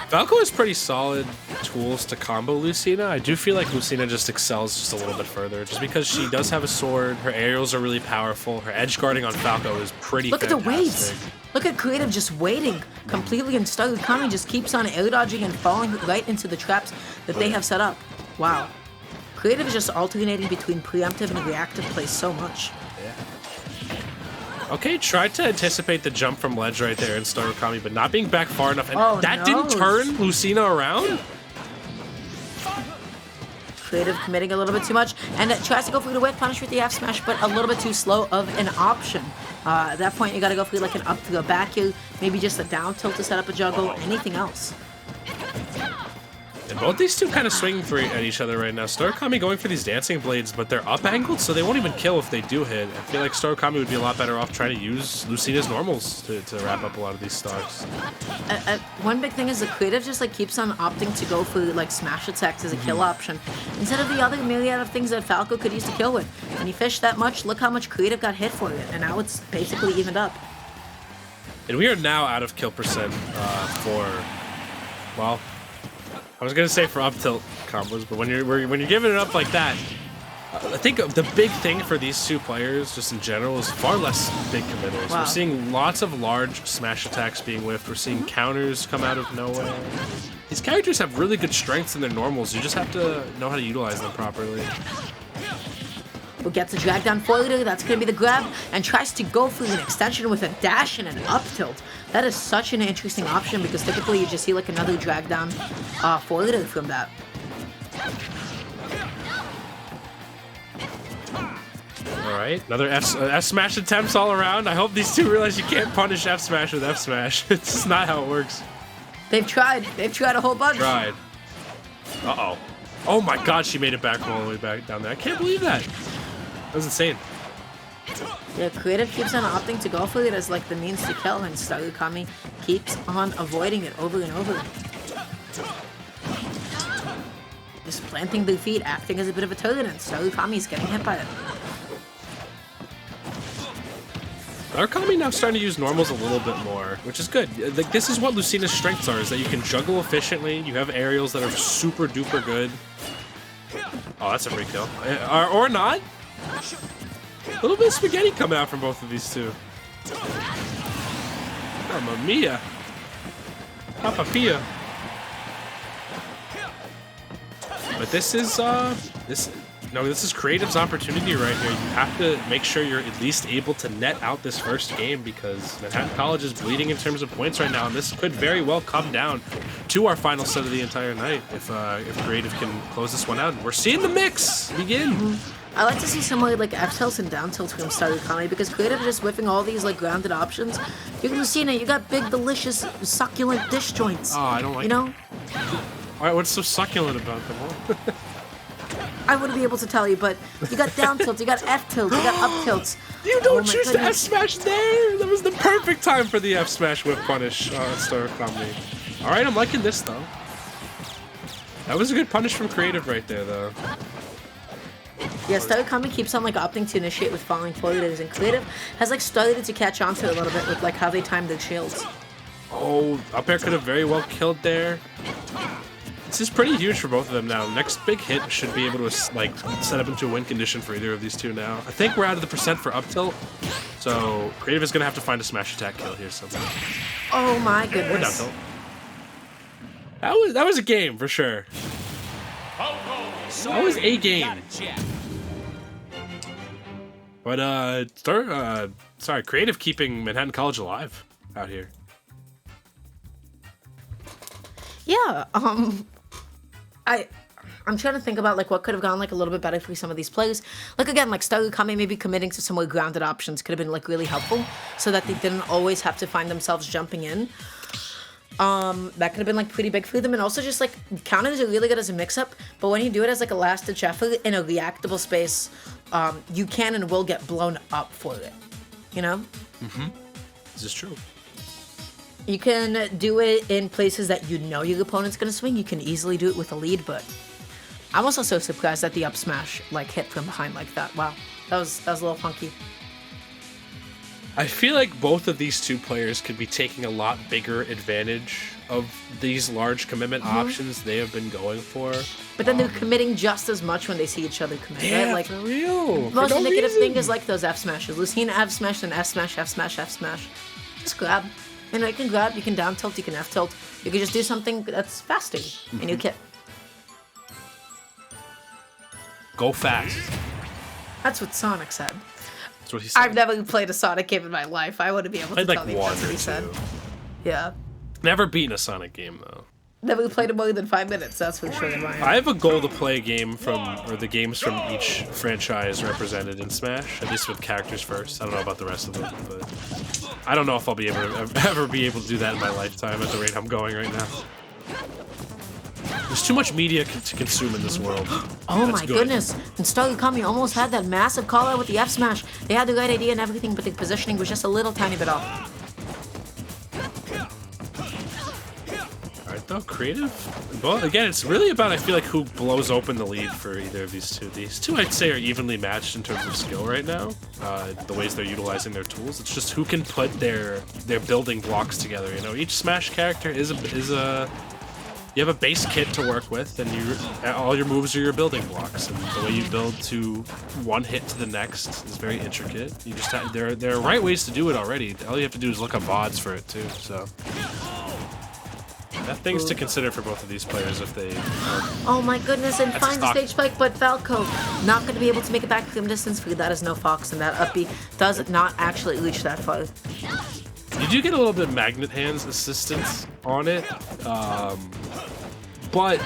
[SPEAKER 2] Falco has pretty solid tools to combo Lucina. I do feel like Lucina just excels just a little bit further, just because she does have a sword, her aerials are really powerful, her edge guarding on Falco is pretty fantastic.
[SPEAKER 1] Look at the weights! Look at Creative just waiting completely, and Star Kami just keeps on air dodging and falling right into the traps that they have set up. Wow. Creative is just alternating between preemptive and reactive plays so much.
[SPEAKER 2] Yeah. Okay, tried to anticipate the jump from ledge right there in Star Kami, but not being back far enough. And that didn't turn Lucina around?
[SPEAKER 1] Creative committing a little bit too much, and tries to go for the whip punish with the F smash, but a little bit too slow of an option. At that point, you gotta go for like an up to go back here, maybe just a down tilt to set up a juggle, anything else.
[SPEAKER 2] And both these two kind of swinging at each other right now. Star Kami going for these dancing blades, but they're up angled, so they won't even kill if they do hit. I feel like Star Kami would be a lot better off trying to use Lucina's normals to wrap up a lot of these stars.
[SPEAKER 1] One big thing is the Creative just like keeps on opting to go for like smash attacks as a kill option, instead of the other myriad of things that Falco could use to kill with. When he fished that much, look how much Creative got hit for it, and now it's basically evened up.
[SPEAKER 2] And we are now out of kill percent well, I was gonna say for up tilt combos, but when you're giving it up like that, I think the big thing for these two players, just in general, is far less big committals. Wow. We're seeing lots of large smash attacks being whiffed. We're seeing counters come out of nowhere. These characters have really good strengths in their normals. You just have to know how to utilize them properly.
[SPEAKER 1] Who gets a drag down forwarder, that's going to be the grab, and tries to go for an extension with a dash and an up tilt. That is such an interesting option, because typically you just see like another drag down forwarder from that.
[SPEAKER 2] Alright, another F smash attempts all around. I hope these two realize you can't punish F smash with F smash. It's just not how it works.
[SPEAKER 1] They've tried a whole bunch.
[SPEAKER 2] Tried. Uh-oh. Oh my god, she made it back all the way back down there. I can't believe that. That was insane.
[SPEAKER 1] Yeah, Creative keeps on opting to go for it as like the means to kill, and Star Kami keeps on avoiding it over and over. Just planting their feet, acting as a bit of a turret, and Star Kami's getting hit by it.
[SPEAKER 2] Star Kami now starting to use normals a little bit more, which is good. Like, this is what Lucina's strengths are, is that you can juggle efficiently, you have aerials that are super duper good. Oh, that's a free kill. Or not. A little bit of spaghetti coming out from both of these two. Mamma mia. Papa Pia. But this is Creative's opportunity right here. You have to make sure you're at least able to net out this first game, because Manhattan College is bleeding in terms of points right now, and this could very well come down to our final set of the entire night if Creative can close this one out. We're seeing the mix begin.
[SPEAKER 1] I like to see some more like F tilts and down tilts from Star Kami, because Creative is just whiffing all these like grounded options. You're Lucina, you got big, delicious, succulent dish joints.
[SPEAKER 2] Oh, I don't like.
[SPEAKER 1] You know.
[SPEAKER 2] All right, what's so succulent about them all?
[SPEAKER 1] I wouldn't be able to tell you, but you got down tilts, you got F tilts, you got up tilts.
[SPEAKER 2] You don't choose the F smash there. That was the perfect time for the F smash whip punish on Star Kami. All right, I'm liking this though. That was a good punish from Creative right there, though.
[SPEAKER 1] Yeah, Star Kami keeps on like opting to initiate with falling forwarders, and Creative has like started to catch on to it a little bit with like how they time their shields.
[SPEAKER 2] Oh, up air could have very well killed there. This is pretty huge for both of them now. Next big hit should be able to like set up into a win condition for either of these two now. I think we're out of the percent for up tilt, so Creative is gonna have to find a smash attack kill here somehow.
[SPEAKER 1] Oh my
[SPEAKER 2] Or down
[SPEAKER 1] goodness.
[SPEAKER 2] tilt. That was a game for sure. That was a game. But sorry, Creative keeping Manhattan College alive out here.
[SPEAKER 1] Yeah. I'm trying to think about like what could have gone like a little bit better for some of these players. Like again, like Starukami maybe committing to some more grounded options could have been like really helpful, so that they didn't always have to find themselves jumping in. That could have been like pretty big for them, and also just like counters are really good as a mix-up, but when you do it as like a last-ditch effort in a reactable space, you can and will get blown up for it. You know?
[SPEAKER 2] Mm-hmm. This is true.
[SPEAKER 1] You can do it in places that you know your opponent's gonna swing. You can easily do it with a lead, but I'm also so surprised that the up smash like hit from behind like that. Wow, that was a little funky.
[SPEAKER 2] I feel like both of these two players could be taking a lot bigger advantage of these large commitment options they have been going for.
[SPEAKER 1] But then they're committing just as much when they see each other commit,
[SPEAKER 2] yeah,
[SPEAKER 1] right? Like,
[SPEAKER 2] for real.
[SPEAKER 1] Most indicative thing is like those F smashes. Lucina F smash and F smash, F smash, F smash. Just grab. You know, you can grab, you can down tilt, you can F tilt. You can just do something that's faster, and you kit.
[SPEAKER 2] Go fast.
[SPEAKER 1] That's what Sonic said.
[SPEAKER 2] That's what he said.
[SPEAKER 1] I've never played a Sonic game in my life. I wouldn't be able to
[SPEAKER 2] Played
[SPEAKER 1] tell
[SPEAKER 2] like
[SPEAKER 1] you
[SPEAKER 2] one
[SPEAKER 1] that's what
[SPEAKER 2] or
[SPEAKER 1] he said.
[SPEAKER 2] two.
[SPEAKER 1] Yeah.
[SPEAKER 2] Never beaten a Sonic game though.
[SPEAKER 1] Never played it more than 5 minutes, that's for sure.
[SPEAKER 2] I have a goal to play a game the games from each franchise represented in Smash, at least with characters first. I don't know about the rest of them, but I don't know if I'll be able to ever be able to do that in my lifetime at the rate I'm going right now. There's too much media to consume in this world.
[SPEAKER 1] Oh my goodness. And Starukami almost had that massive call out with the F smash. They had the right idea and everything, but the positioning was just a little tiny bit off.
[SPEAKER 2] Alright though, Creative. Well, again, it's really about, I feel like, who blows open the lead for either of these two. These two, I'd say, are evenly matched in terms of skill right now. The ways they're utilizing their tools. It's just who can put their building blocks together. You know, each Smash character is a you have a base kit to work with, and all your moves are your building blocks. And the way you build to one hit to the next is very intricate. You just there are right ways to do it already. All you have to do is look up VODs for it too. So that things to consider for both of these players if they.
[SPEAKER 1] Oh my goodness! And finds the stage spike, but Falco not going to be able to make it back from distance. For that is no Fox, and that up B does not actually reach that far.
[SPEAKER 2] You do get a little bit of Magnet Hands assistance on it, but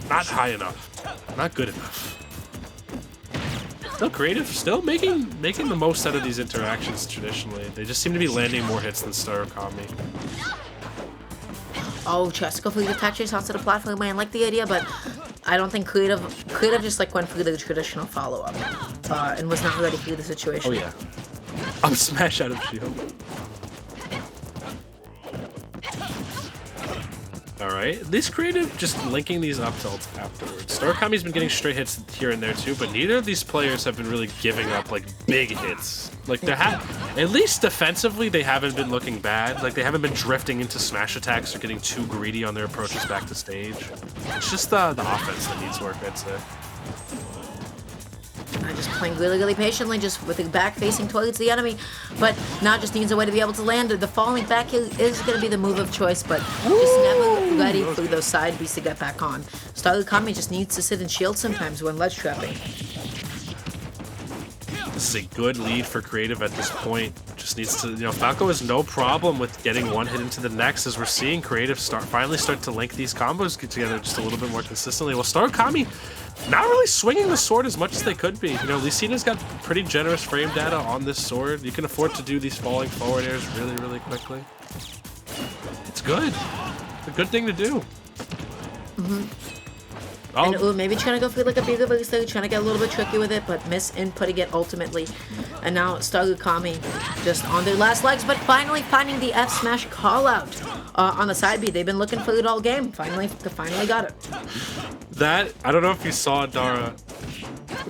[SPEAKER 2] not high enough, not good enough. Still Creative, still making the most out of these interactions traditionally. They just seem to be landing more hits than Starukami.
[SPEAKER 1] Oh, Jessica for the touches onto the platform. I like the idea, but I don't think Creative just like went through the traditional follow-up and was not ready for the situation.
[SPEAKER 2] Oh yeah. Up smash out of shield. Alright, this Creative just linking these up tilts afterwards. Starukami's been getting straight hits here and there too, but neither of these players have been really giving up like big hits. Like at least defensively they haven't been looking bad. Like they haven't been drifting into smash attacks or getting too greedy on their approaches back to stage. It's just the offense that needs work, I'd say.
[SPEAKER 1] Just playing really patiently, just with the back facing towards the enemy, but now just needs a way to be able to land it. The falling back is going to be the move of choice, but just never ready for those side beats to get back on. Starukami just needs to sit and shield sometimes when ledge trapping.
[SPEAKER 2] This is a good lead for Creative at this point. Just needs to, Falco has no problem with getting one hit into the next, as we're seeing Creative finally start to link these combos together just a little bit more consistently. Well, Starukami not really swinging the sword as much as they could be. Lucina's got pretty generous frame data on this sword. You can afford to do these falling forward airs really quickly. It's good. It's a good thing to do.
[SPEAKER 1] And maybe trying to go for like a bigger boost there, trying to get a little bit tricky with it, but misinputting it ultimately. And now Starukami just on their last legs, but finally finding the F smash call out on the side B. They've been looking for it all game. Finally got it.
[SPEAKER 2] That, I don't know if you saw, Dara,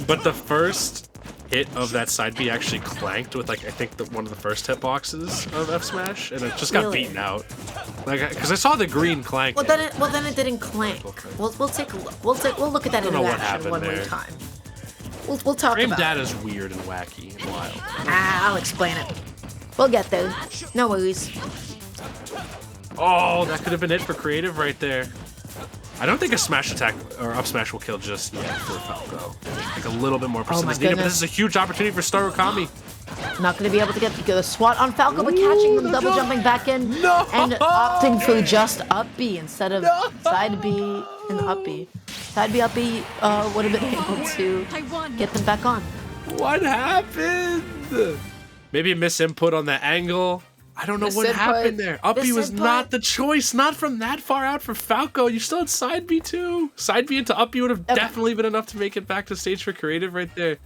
[SPEAKER 2] but the first hit of that side B actually clanked with, like, I think one of the first hitboxes of F Smash, and it just got beaten out. Like, because I saw the green clank.
[SPEAKER 1] Well, then it didn't clank. We'll take a look. We'll look at that interaction one more time. We'll talk
[SPEAKER 2] frame
[SPEAKER 1] about it.
[SPEAKER 2] Frame data's weird and wacky and wild.
[SPEAKER 1] I'll explain it. We'll get there. No worries.
[SPEAKER 2] Oh, that could have been it for Creative right there. I don't think a smash attack or up smash will kill just yet for Falco. I think a little bit more percent is needed, but this is a huge opportunity for Starukami.
[SPEAKER 1] Not going to be able to get the swat on Falco, but catching them, double jumping back in, and opting for just up B instead of side B and up B. Side B, up B would have been able to get them back on.
[SPEAKER 2] What happened? Maybe a misinput on that angle. I don't know what happened there. Up B was not the choice, not from that far out for Falco. You still had side B too. Side B into up B would have definitely been enough to make it back to stage for Creative right there.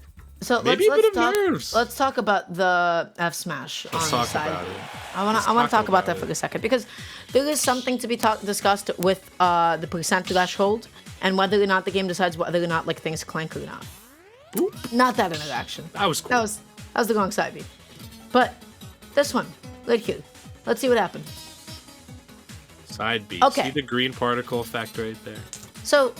[SPEAKER 1] So
[SPEAKER 2] maybe
[SPEAKER 1] let's talk about the F smash on the side. I want to talk about that for a second because there is something to be discussed with the percent threshold and whether or not the game decides whether or not like things clank or not.
[SPEAKER 2] Oop.
[SPEAKER 1] Not that interaction.
[SPEAKER 2] That was cool.
[SPEAKER 1] That was the wrong side B. But this one right here. Let's see what happened.
[SPEAKER 2] Side B.
[SPEAKER 1] Okay.
[SPEAKER 2] See the green particle effect right there.
[SPEAKER 1] So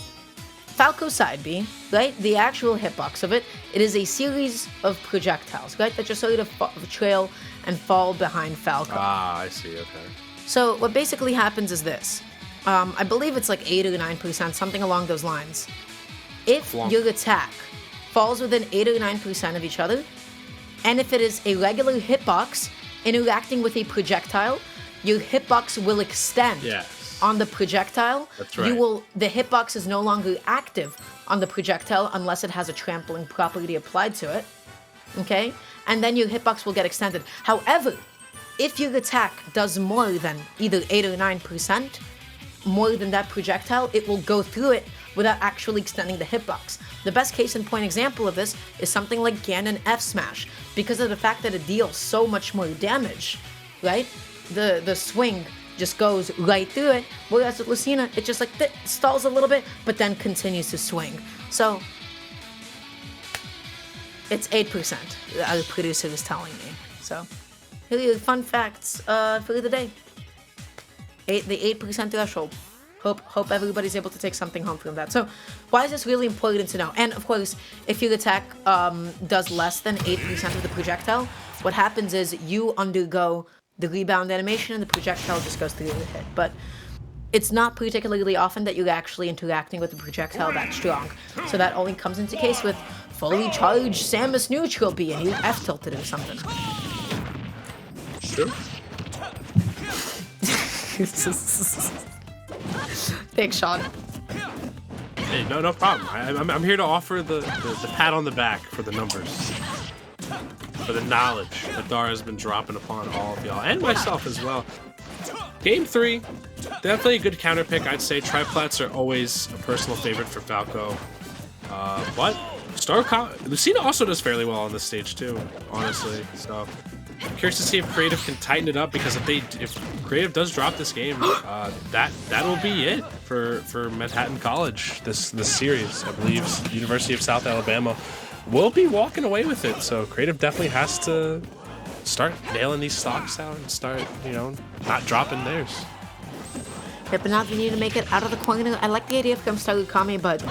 [SPEAKER 1] Falco side B, right? The actual hitbox of it is a series of projectiles, right? That just sort of trail and fall behind Falco.
[SPEAKER 2] Ah, I see, okay.
[SPEAKER 1] So what basically happens is this. I believe it's like 8 or 9%, something along those lines. If your attack falls within 8 or 9% of each other, and if it is a regular hitbox interacting with a projectile, your hitbox will extend.
[SPEAKER 2] Yes.
[SPEAKER 1] On the projectile.
[SPEAKER 2] That's right.
[SPEAKER 1] The hitbox is no longer active on the projectile unless it has a trampling property applied to it. Okay? And then your hitbox will get extended. However, if your attack does more than either 8 or 9%, more than that projectile, it will go through it without actually extending the hitbox. The best case in point example of this is something like Ganon F Smash, because of the fact that it deals so much more damage, right? The swing just goes right through it, whereas with Lucina, it just like stalls a little bit, but then continues to swing. So, it's 8%, our producer is telling me. So, here are the fun facts for the day. The 8% threshold. Hope everybody's able to take something home from that. So, why is this really important to know? And of course, if your attack does less than 8% of the projectile, what happens is you undergo the rebound animation and the projectile just goes through the hit. But it's not particularly often that you're actually interacting with the projectile that strong. So that only comes into case with fully charged Samus neutral B and you F tilted or something.
[SPEAKER 2] Sure.
[SPEAKER 1] Thanks, Sean.
[SPEAKER 2] Hey, no problem. I'm here to offer the pat on the back for the numbers. For the knowledge that Dara has been dropping upon all of y'all, and myself as well. Game 3, definitely a good counter pick. I'd say triplats are always a personal favorite for Falco. But Lucina also does fairly well on this stage too, honestly. So I'm curious to see if Creative can tighten it up, because if Creative does drop this game, that will be it for Manhattan College this series. I believe University of South Alabama will be walking away with it. So Creative definitely has to start nailing these stocks out and start, not dropping theirs.
[SPEAKER 1] Yeah, but now they need to make it out of the corner. I like the idea of Starukami, but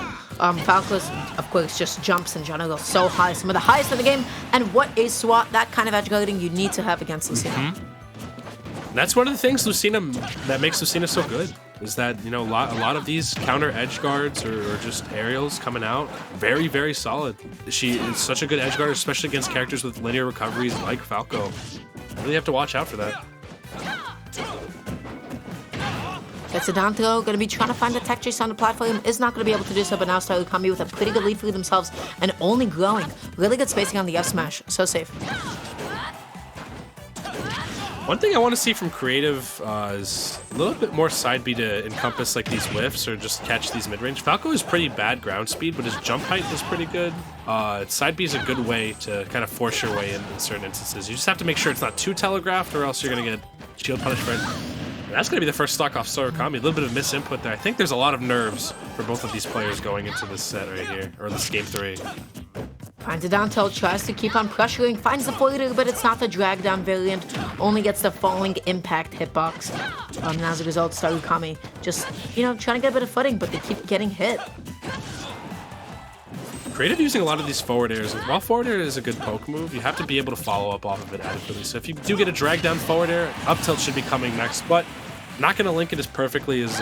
[SPEAKER 1] Falco's, of course, just jumps in general so high. Some of the highest in the game. And what a swat, that kind of edge guarding you need to have against Lucina.
[SPEAKER 2] Mm-hmm. That's one of the things that makes Lucina so good. Is that, a lot of these counter edge guards or just aerials coming out, very, very solid. She is such a good edge guard, especially against characters with linear recoveries like Falco. Really have to watch out for that.
[SPEAKER 1] It's a down throw, going to be trying to find the tech chase on the platform, is not going to be able to do so, but now Starukami with a pretty good lead for themselves and only growing. Really good spacing on the F smash, so safe.
[SPEAKER 2] One thing I want to see from Creative is a little bit more side B to encompass like these whiffs or just catch these mid-range. Falco is pretty bad ground speed, but his jump height is pretty good. Side B is a good way to kind of force your way in certain instances. You just have to make sure it's not too telegraphed, or else you're going to get shield punishment. And that's going to be the first stock off Starukami. A little bit of misinput there. I think there's a lot of nerves for both of these players going into this set right here, or this game 3.
[SPEAKER 1] Finds a down tilt, tries to keep on pressuring, finds the forwarder, but it's not the drag down variant, only gets the falling impact hitbox. And as a result, Starukami just, trying to get a bit of footing, but they keep getting hit.
[SPEAKER 2] Creative using a lot of these forward airs. While forward air is a good poke move, you have to be able to follow up off of it adequately. So if you do get a drag down forward air, up tilt should be coming next, but Not going to link it as perfectly as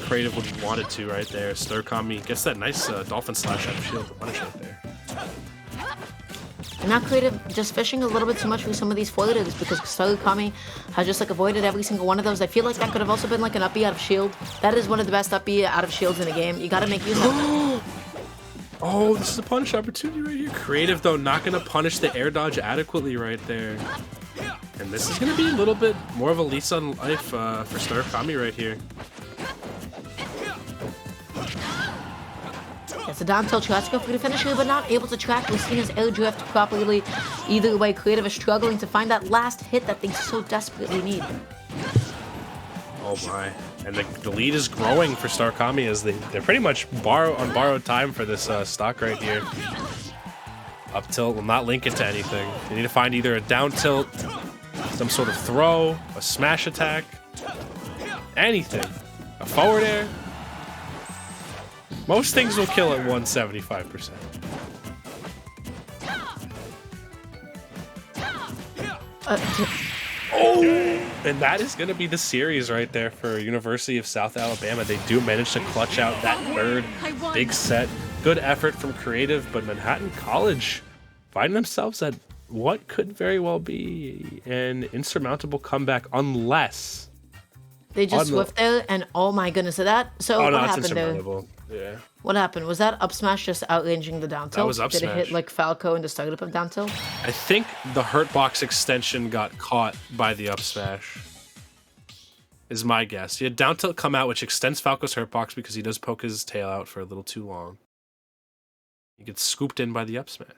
[SPEAKER 2] Creative would have wanted to right there. Stir Kami gets that nice Dolphin Slash out of shield to punish right there.
[SPEAKER 1] And now Creative just fishing a little bit too much with some of these floaters because Kami has just like avoided every single one of those. I feel like that could have also been like an up B out of shield. That is one of the best up B out of shields in the game. You gotta make use of it.
[SPEAKER 2] Oh, this is a punish opportunity right here. Creative, though, not going to punish the air dodge adequately right there. And this is going to be a little bit more of a lease on life for Star Kami right here.
[SPEAKER 1] It's a down tilt tries to go for the finisher, but not able to track. We've seen his air drift properly. Either way, Creative is struggling to find that last hit that they so desperately need.
[SPEAKER 2] Oh my. And the lead is growing for Star Kami as they're pretty much on borrowed time for this stock right here. Up tilt will not link it to anything. They need to find either a down tilt, some sort of throw, a smash attack, anything. A forward air. Most things will kill at 175%. Oh! And that is going to be the series right there for University of South Alabama. They do manage to clutch out that third big set. Good effort from Creative, but Manhattan College find themselves at what could very well be an insurmountable comeback unless...
[SPEAKER 1] They just swift there, and oh my goodness, so what happened there?
[SPEAKER 2] Yeah.
[SPEAKER 1] What happened? Was that up smash just outranging the down tilt?
[SPEAKER 2] That was up
[SPEAKER 1] Did
[SPEAKER 2] smash.
[SPEAKER 1] it hit like Falco in the startup of down tilt?
[SPEAKER 2] I think the hurt box extension got caught by the up smash. Is my guess. He had down tilt come out, which extends Falco's hurt box because he does poke his tail out for a little too long. He gets scooped in by the up smash.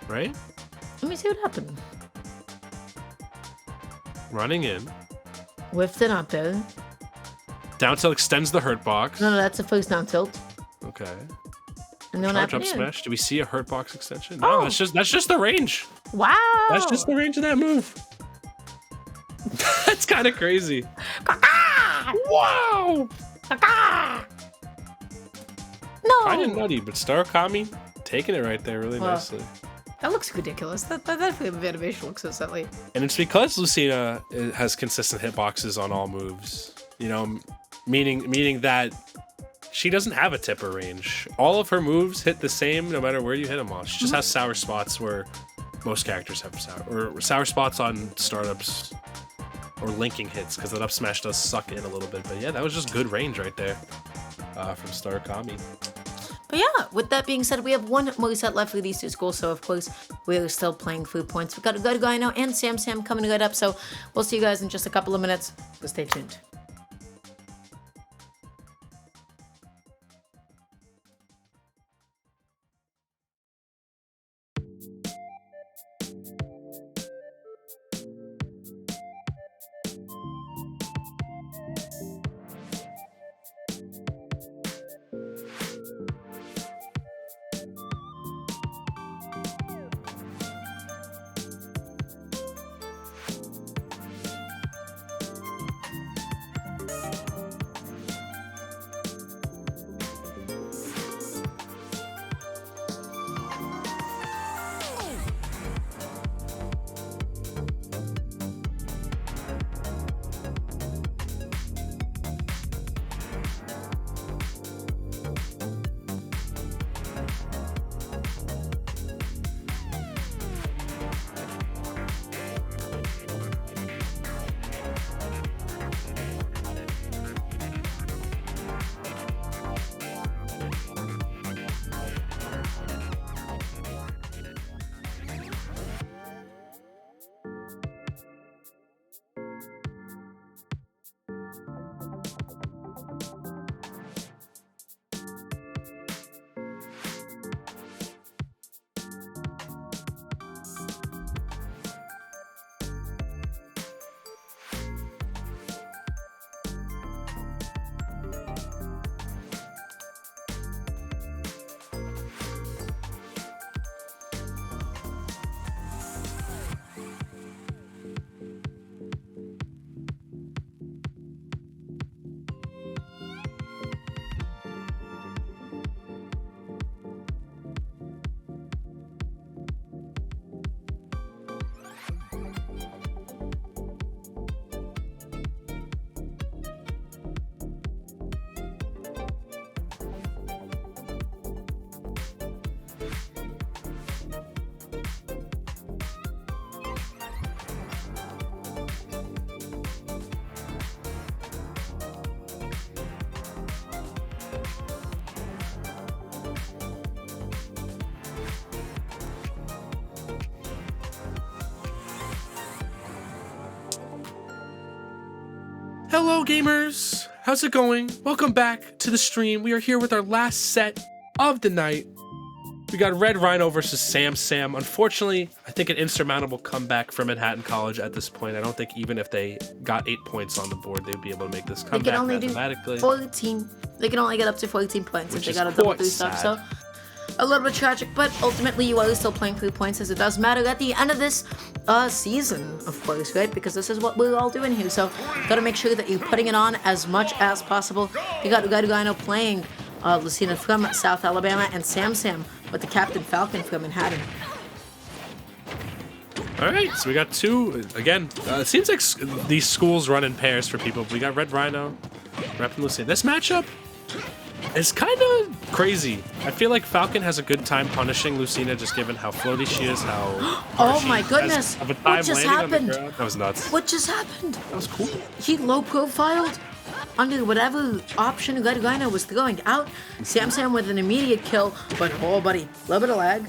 [SPEAKER 2] Right?
[SPEAKER 1] Let me see what happened.
[SPEAKER 2] Running in.
[SPEAKER 1] Whiffed it up there.
[SPEAKER 2] Down tilt extends the hurt box.
[SPEAKER 1] No, that's the first down tilt.
[SPEAKER 2] Okay.
[SPEAKER 1] And then what
[SPEAKER 2] Charge
[SPEAKER 1] happened
[SPEAKER 2] up
[SPEAKER 1] here?
[SPEAKER 2] smash. Do we see a hurt box extension? No,
[SPEAKER 1] Oh.
[SPEAKER 2] that's just the range.
[SPEAKER 1] Wow.
[SPEAKER 2] That's just the range of that move. That's kind of crazy. Wow.
[SPEAKER 1] No.
[SPEAKER 2] Kind of nutty, but Star Kami taking it right there really nicely.
[SPEAKER 1] That looks ridiculous. That animation looks so silly.
[SPEAKER 2] And it's because Lucina has consistent hitboxes on all moves. You know, meaning that she doesn't have a tipper range. All of her moves hit the same no matter where you hit them off. She just has sour spots where most characters have sour spots on startups or linking hits because that up smash does suck in a little bit. But yeah, that was just good range right there from Star Kami.
[SPEAKER 1] But yeah, with that being said, we have one more set left for these two schools, so of course we are still playing for points. We've got a good guy now and Sam coming right up, so we'll see you guys in just a couple of minutes, so stay tuned.
[SPEAKER 2] Hello gamers, how's it going? Welcome back to the stream. We are here with our last set of the night. We got Red Rhino versus Sam Sam. Unfortunately, I think an insurmountable comeback from Manhattan College at this point. I don't think even if they got 8 points on the board, they'd be able to make this comeback
[SPEAKER 1] they can only
[SPEAKER 2] mathematically.
[SPEAKER 1] do 14. They can only get up to 14 points if they got a double boost up. So a little bit tragic, but ultimately you are still playing 3 points, as it does matter at the end of this season, of course, right? Because this is what we're all doing here. So gotta make sure that you're putting it on as much as possible. You got Ugano playing Lucina from South Alabama and Sam Sam with the Captain Falcon from Manhattan.
[SPEAKER 2] All right, so we got two again. It seems like these schools run in pairs for people. We got Red Rhino repping Lucina. This matchup is kind of crazy. I feel like Falcon has a good time punishing Lucina, just given how floaty she is, how
[SPEAKER 1] oh my goodness! What just happened?
[SPEAKER 2] That was nuts.
[SPEAKER 1] What just happened?
[SPEAKER 2] That was cool.
[SPEAKER 1] He low profiled under whatever option Ugano was throwing out. Sam Sam with an immediate kill, but oh buddy, a little bit of lag.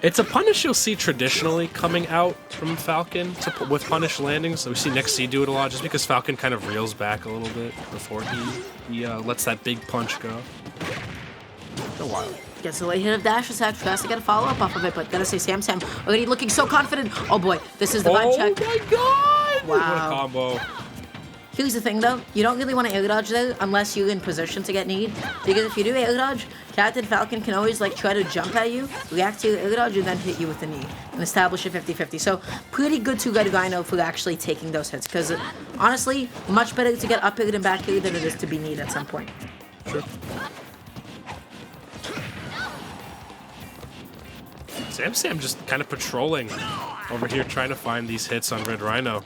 [SPEAKER 2] It's a punish you'll see traditionally coming out from Falcon with punish landings. So we see Next C do it a lot, just because Falcon kind of reels back a little bit before he lets that big punch go. A while.
[SPEAKER 1] Gets a late hit of dash attack, tries to get a follow up off of it, but gotta say Sam Sam already looking so confident. Oh boy, this is the vibe check.
[SPEAKER 2] Oh my god!
[SPEAKER 1] Wow.
[SPEAKER 2] What a combo.
[SPEAKER 1] Here's the thing though, you don't really want to air dodge though unless you're in position to get kneed. Because if you do air dodge, Captain Falcon can always like try to jump at you, react to your air dodge, and then hit you with the knee and establish a 50-50. So pretty good to get Rhino for actually taking those hits. Because honestly, much better to get up air and back air than it is to be kneed at some point.
[SPEAKER 2] Sure. Sam Sam just kind of patrolling over here, trying to find these hits on Red Rhino.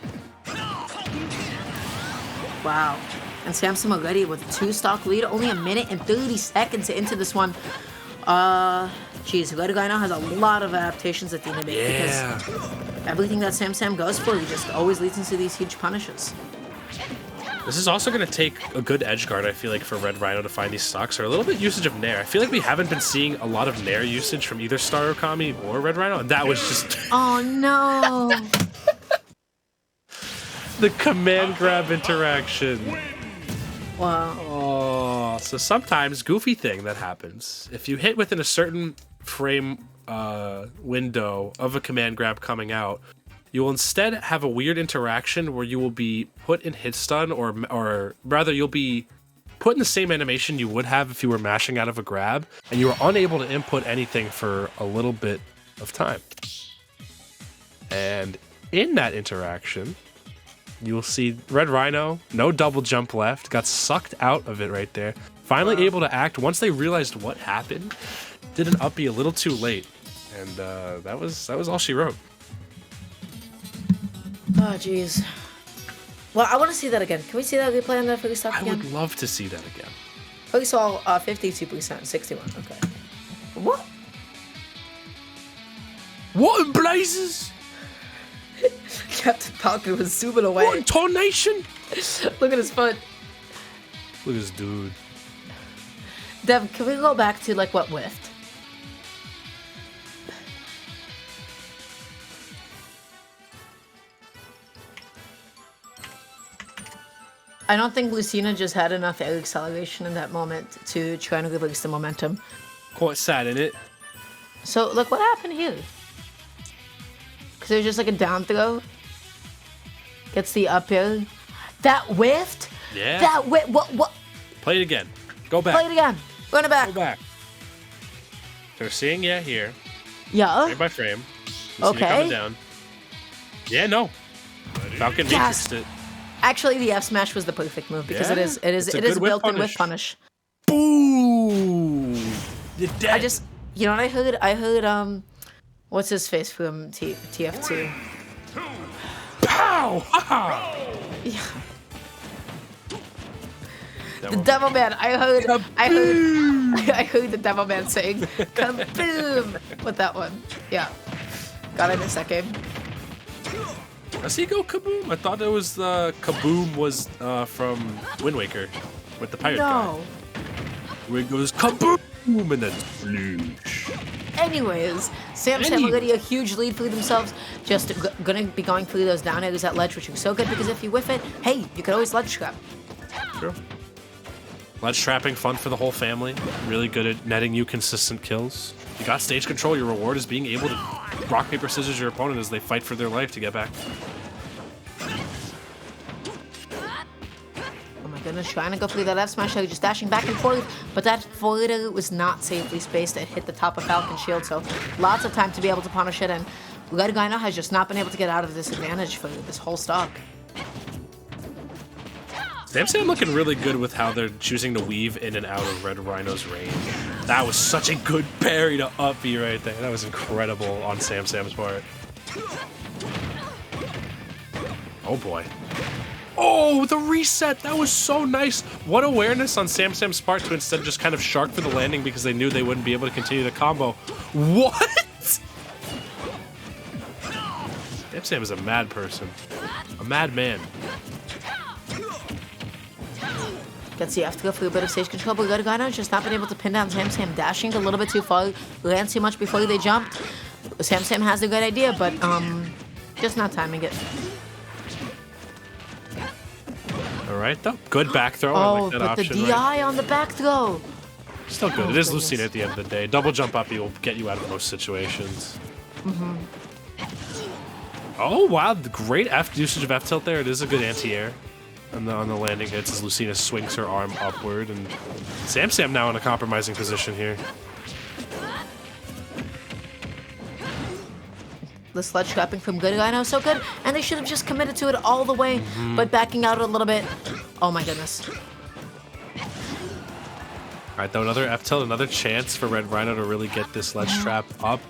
[SPEAKER 1] Wow. And Sam Sam already with a 2-stock lead, only 1 minute and 30 seconds into this one. Geez, Red Rhino has a lot of adaptations at the end of it.
[SPEAKER 2] Yeah.
[SPEAKER 1] Because everything that Sam Sam goes for, he just always leads into these huge punishes.
[SPEAKER 2] This is also going to take a good edge guard, I feel like, for Red Rhino to find these stocks, or a little bit usage of Nair. I feel like we haven't been seeing a lot of Nair usage from either Star Okami or Red Rhino, and that was just...
[SPEAKER 1] Oh no!
[SPEAKER 2] The command grab interaction.
[SPEAKER 1] Wow.
[SPEAKER 2] Oh, so sometimes, goofy thing that happens, if you hit within a certain frame window of a command grab coming out, you will instead have a weird interaction where you will be put in hit stun, or rather you'll be put in the same animation you would have if you were mashing out of a grab, and you are unable to input anything for a little bit of time. And in that interaction, you will see Red Rhino, no double jump left, got sucked out of it right there. Finally able to act once they realized what happened. Did an uppy a little too late, and that was all she wrote.
[SPEAKER 1] Oh jeez. Well, I want to see that again. Can we see that replay on the first stop again?
[SPEAKER 2] I would love to see that again.
[SPEAKER 1] We saw 52%, 61. Okay. What?
[SPEAKER 2] What in blazes?
[SPEAKER 1] Captain Falcon was zooming away.
[SPEAKER 2] What in tarnation?
[SPEAKER 1] Look at his foot.
[SPEAKER 2] Look at this dude.
[SPEAKER 1] Dev, can we go back to like what whiffed? I don't think Lucina just had enough air acceleration in that moment to try and release the momentum.
[SPEAKER 2] Quite sad, isn't it?
[SPEAKER 1] So, look, what happened here? Because there's just like a down throw. Gets the up air. That whiffed?
[SPEAKER 2] Yeah.
[SPEAKER 1] That whiffed. What?
[SPEAKER 2] Play it again. Go back.
[SPEAKER 1] Play it again. Run it back.
[SPEAKER 2] Go back. They're seeing, yeah, here.
[SPEAKER 1] Yeah.
[SPEAKER 2] Frame by frame.
[SPEAKER 1] Okay.
[SPEAKER 2] Coming down. Yeah, no. Falcon
[SPEAKER 1] Yes.
[SPEAKER 2] makes it.
[SPEAKER 1] Actually, the F smash was the perfect move because
[SPEAKER 2] Yeah.
[SPEAKER 1] it is built in with punish.
[SPEAKER 2] Boom! You're dead.
[SPEAKER 1] I just, you know what I heard? I heard what's his face from TF2?
[SPEAKER 2] Pow! Ha!
[SPEAKER 1] Yeah. The Devil Man. I heard the Devil Man saying "kaboom" with that one. Yeah, got it in a second.
[SPEAKER 2] Does he go kaboom? I thought it was kaboom was from Wind Waker with the pirate guy.
[SPEAKER 1] No.
[SPEAKER 2] Where it goes kaboom and then sploosh.
[SPEAKER 1] anyways. Sam are getting a huge lead for themselves. Just gonna be going through those down airs at ledge, which is so good because if you whiff it, hey, you could always ledge trap.
[SPEAKER 2] True. Ledge trapping, fun for the whole family. Really good at netting you consistent kills. You got stage control. Your reward is being able to rock, paper, scissors your opponent as they fight for their life to get back.
[SPEAKER 1] Oh my goodness, trying to go through that F smash, just dashing back and forth, but that forward was not safely spaced. It hit the top of Falcon's shield, so lots of time to be able to punish it, and Red Rhino has just not been able to get out of this advantage for this whole stock.
[SPEAKER 2] Sam looking really good with how they're choosing to weave in and out of Red Rhino's range. That was such a good parry to up B right there. That was incredible on Sam's part. Oh boy. Oh, the reset! That was so nice! What awareness on Sam's part to instead just kind of shark for the landing because they knew they wouldn't be able to continue the combo. What?! Sam is a mad person. A mad man.
[SPEAKER 1] Gets the F to go for a bit of stage control, but Red Rhino just not been able to pin down Sam dashing a little bit too far, lands too much before they jumped. Sam has a good idea, but just not timing it.
[SPEAKER 2] All right, though. Good back throw.
[SPEAKER 1] Oh,
[SPEAKER 2] I like that
[SPEAKER 1] but
[SPEAKER 2] option,
[SPEAKER 1] the DI on the back throw.
[SPEAKER 2] Still good.
[SPEAKER 1] Oh,
[SPEAKER 2] it is
[SPEAKER 1] goodness.
[SPEAKER 2] Lucina at the end of the day. Double jump up, will get you out of most situations. Oh, wow. The great usage of F tilt there. It is a good anti-air on the landing hits as Lucina swings her arm upward. And Sam now in a compromising position here.
[SPEAKER 1] The sledge trapping from Good Rhino so good, and they should have just committed to it all the way, but backing out a little bit. Oh my goodness.
[SPEAKER 2] All right, though, another F tilt, another chance for Red Rhino to really get this ledge trap up.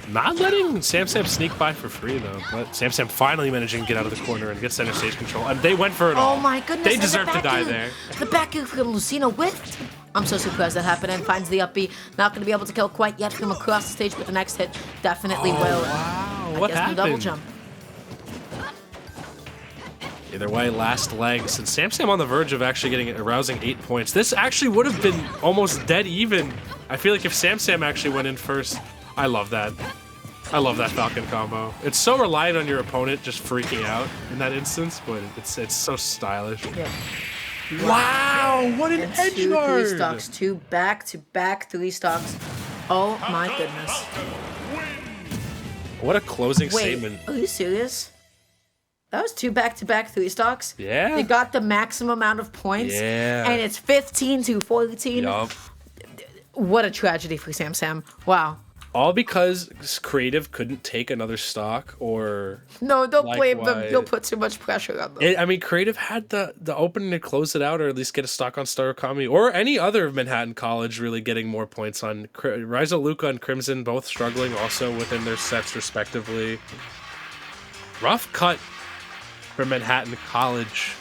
[SPEAKER 2] Not letting Sam sneak by for free, though. But Sam finally managing to get out of the corner and get center stage control. And they went for it all.
[SPEAKER 1] Oh my goodness.
[SPEAKER 2] They deserve to die there.
[SPEAKER 1] The back air from Lucina whiffed. I'm so surprised that happened and finds the up B. Not going to be able to kill quite yet from across the stage, but the next hit definitely will.
[SPEAKER 2] Wow, what happened?
[SPEAKER 1] Double jump.
[SPEAKER 2] Either way, last legs. And Sam on the verge of actually getting a rousing 8 points. This actually would have been almost dead even. I feel like if Sam actually went in first, I love that. I love that Falcon combo. It's so reliant on your opponent just freaking out in that instance, but it's so stylish.
[SPEAKER 1] Yeah.
[SPEAKER 2] Wow, what an
[SPEAKER 1] And
[SPEAKER 2] edge
[SPEAKER 1] two
[SPEAKER 2] guard!
[SPEAKER 1] 3 stocks, 2 back-to-back 3 stocks. Oh my goodness.
[SPEAKER 2] What a closing
[SPEAKER 1] Wait,
[SPEAKER 2] statement.
[SPEAKER 1] are you serious? That was 2 back-to-back 3 stocks?
[SPEAKER 2] Yeah.
[SPEAKER 1] They got the maximum amount of points.
[SPEAKER 2] Yeah.
[SPEAKER 1] And it's 15-14.
[SPEAKER 2] Yup.
[SPEAKER 1] What a tragedy for Sam. Wow.
[SPEAKER 2] All because Creative couldn't take another stock, or
[SPEAKER 1] No, don't blame them.
[SPEAKER 2] Likewise.
[SPEAKER 1] You'll put too much pressure on them.
[SPEAKER 2] I mean, Creative had the opening to close it out, or at least get a stock on Star Kami, or any other Manhattan College really getting more points on. Ryza Luca and Crimson both struggling also within their sets respectively. Rough cut for Manhattan College,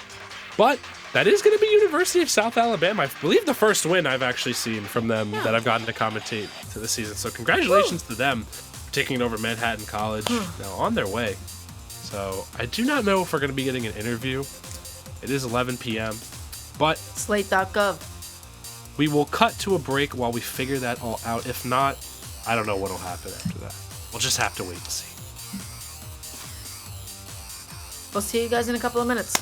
[SPEAKER 2] but that is going to be University of South Alabama. I believe the first win I've actually seen from them that I've gotten to commentate to the season. So congratulations to them for taking over Manhattan College. Now on their way. So I do not know if we're going to be getting an interview. It is 11 p.m. But
[SPEAKER 1] Slate.gov.
[SPEAKER 2] we will cut to a break while we figure that all out. If not, I don't know what will happen after that. We'll just have to wait and see.
[SPEAKER 1] We'll see you guys in a couple of minutes.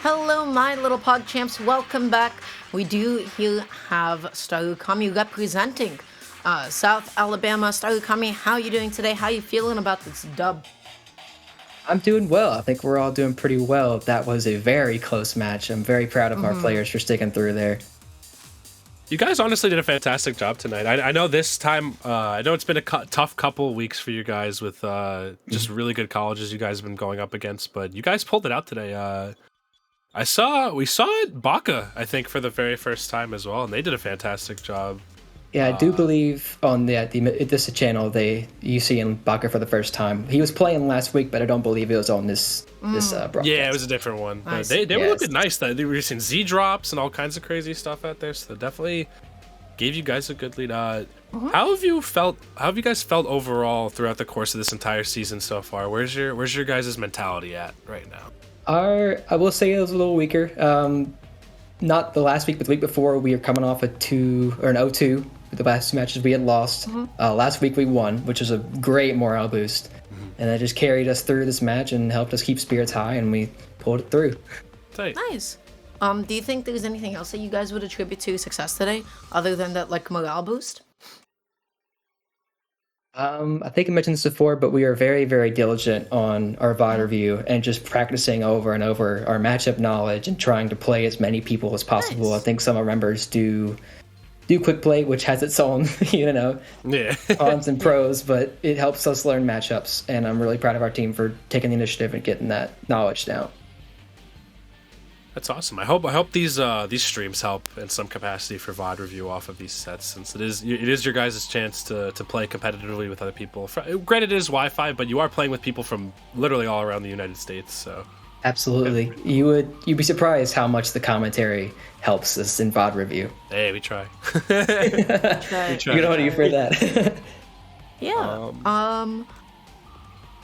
[SPEAKER 1] Hello, my little pog champs. Welcome back. We do here have Starukami representing South Alabama. Starukami, how are you doing today? How are you feeling about this dub?
[SPEAKER 3] I'm doing well. I think we're all doing pretty well. That was a very close match. I'm very proud of our players for sticking through there.
[SPEAKER 2] You guys honestly did a fantastic job tonight. I know this time, I know it's been a tough couple of weeks for you guys with just really good colleges you guys have been going up against, but you guys pulled it out today. We saw it Baka, I think, for the very first time as well, and they did a fantastic job.
[SPEAKER 3] Yeah, I do believe on this channel you see in Baka for the first time. He was playing last week, but I don't believe it was on this broadcast.
[SPEAKER 2] Yeah, it was a different one.
[SPEAKER 1] Nice.
[SPEAKER 2] But they were looking nice. They were using Z drops and all kinds of crazy stuff out there, so they definitely gave you guys a good lead. How have you guys felt overall throughout the course of this entire season so far? Where's your guys' mentality at right now?
[SPEAKER 3] I will say it was a little weaker. Not the last week, but the week before, we were coming off an 0-2. The last two matches we had lost. Last week we won, which was a great morale boost. And that just carried us through this match and helped us keep spirits high, and we pulled it through.
[SPEAKER 2] Tight.
[SPEAKER 1] Nice. Do you think there's anything else that you guys would attribute to success today, other than that morale boost?
[SPEAKER 3] I think I mentioned this before, but we are very, very diligent on our VOD review and just practicing over and over our matchup knowledge and trying to play as many people as possible.
[SPEAKER 1] Nice.
[SPEAKER 3] I think some of our members do quick play, which has its own, cons and pros, but it helps us learn matchups, and I'm really proud of our team for taking the initiative and getting that knowledge down.
[SPEAKER 2] That's awesome. I hope these streams help in some capacity for VOD review off of these sets, since it is your guys' chance to play competitively with other people. Granted, it is Wi-Fi, but you are playing with people from literally all around the United States, so.
[SPEAKER 3] Absolutely. You'd be surprised how much the commentary helps us in VOD review.
[SPEAKER 2] Hey, we try.
[SPEAKER 1] Try.
[SPEAKER 3] You know what you for that.
[SPEAKER 1] Yeah.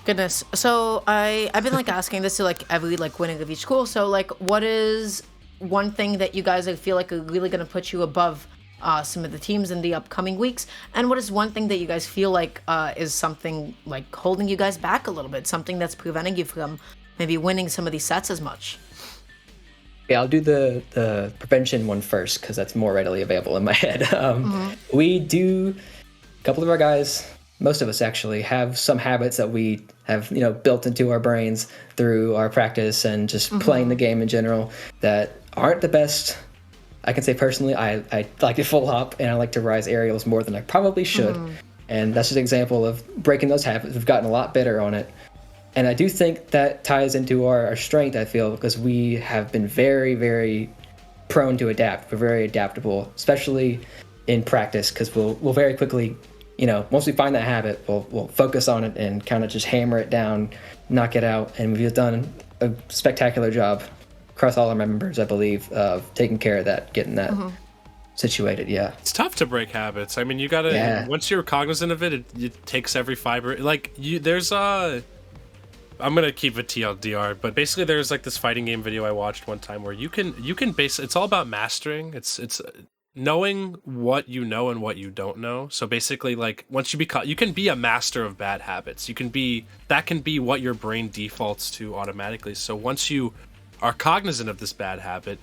[SPEAKER 1] Goodness. So I've been asking this to every winning of each school. So what is one thing that you guys feel are really gonna put you above some of the teams in the upcoming weeks? And what is one thing that you guys feel is something holding you guys back a little bit? Something that's preventing you from maybe winning some of these sets as much?
[SPEAKER 3] Yeah, I'll do the prevention one first because that's more readily available in my head. We do, a couple of our guys, most of us actually, have some habits that we have built into our brains through our practice and just playing the game in general that aren't the best. I can say personally, I like to full hop and I like to rise aerials more than I probably should. And that's just an example of breaking those habits. We've gotten a lot better on it. And I do think that ties into our strength, I feel, because we have been very, very prone to adapt. We're very adaptable, especially in practice, because we'll very quickly, once we find that habit, we'll focus on it and kind of just hammer it down, knock it out. And we've done a spectacular job across all our members, I believe, of taking care of that, getting that situated. Yeah,
[SPEAKER 2] it's tough to break habits. I mean, you gotta once you're cognizant of it, it takes every fiber. I'm gonna keep it TLDR, but basically there's this fighting game video I watched one time where you can it's all about mastering. It's knowing what you know and what you don't know. So basically, once you can be a master of bad habits. That can be what your brain defaults to automatically. So once you are cognizant of this bad habit,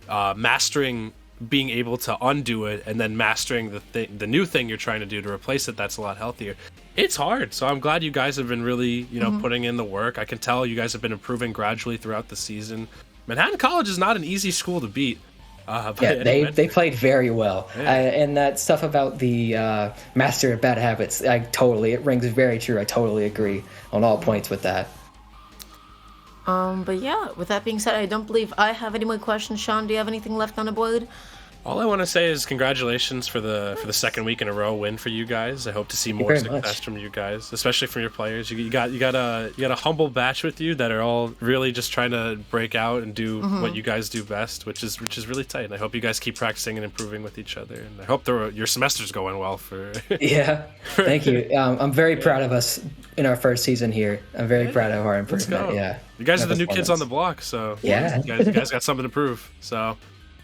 [SPEAKER 2] mastering being able to undo it and then mastering the new thing you're trying to do to replace it, that's a lot healthier. It's hard, so I'm glad you guys have been really putting in the work. I can tell you guys have been improving gradually throughout the season. Manhattan College is not an easy school to beat.
[SPEAKER 3] They played very well. And that stuff about the master of bad habits, it rings very true. I totally agree on all points with that.
[SPEAKER 1] But yeah, with that being said, I don't believe I have any more questions. Sean, do you have anything left on the board?
[SPEAKER 2] All I want to say is congratulations for the second week in a row win for you guys. I hope to see more success from you guys, especially from your players. You got a humble batch with you that are all really just trying to break out and do what you guys do best, which is really tight. And I hope you guys keep practicing and improving with each other. And I hope your semester's going well for.
[SPEAKER 3] Yeah, thank you. I'm very proud of us in our first season here. I'm very proud of our improvement. Yeah,
[SPEAKER 2] you guys are the new kids on the block, so you guys got something to prove. So.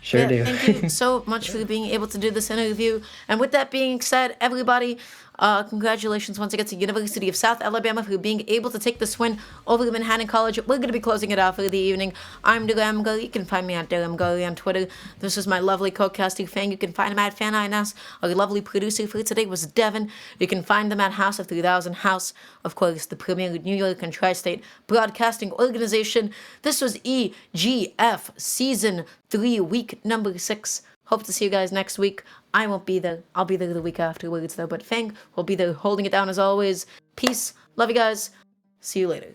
[SPEAKER 3] Sure do.
[SPEAKER 1] Thank you so much for being able to do this interview. And with that being said, everybody, Congratulations once again to University of South Alabama for being able to take this win over the Manhattan College. We're going to be closing it out for the evening. I'm Duramgo. You can find me at Duramgo on Twitter. This is my lovely co-caster Fang. You can find him at FanINS. Our lovely producer for today was Devin. You can find them at House of 3000 House, of course, the premier New York and Tri-State Broadcasting Organization. This was EGF Season 3, Week number 6. Hope to see you guys next week. I won't be there. I'll be there the week afterwards, though. But Fang will be there holding it down as always. Peace. Love you guys. See you later.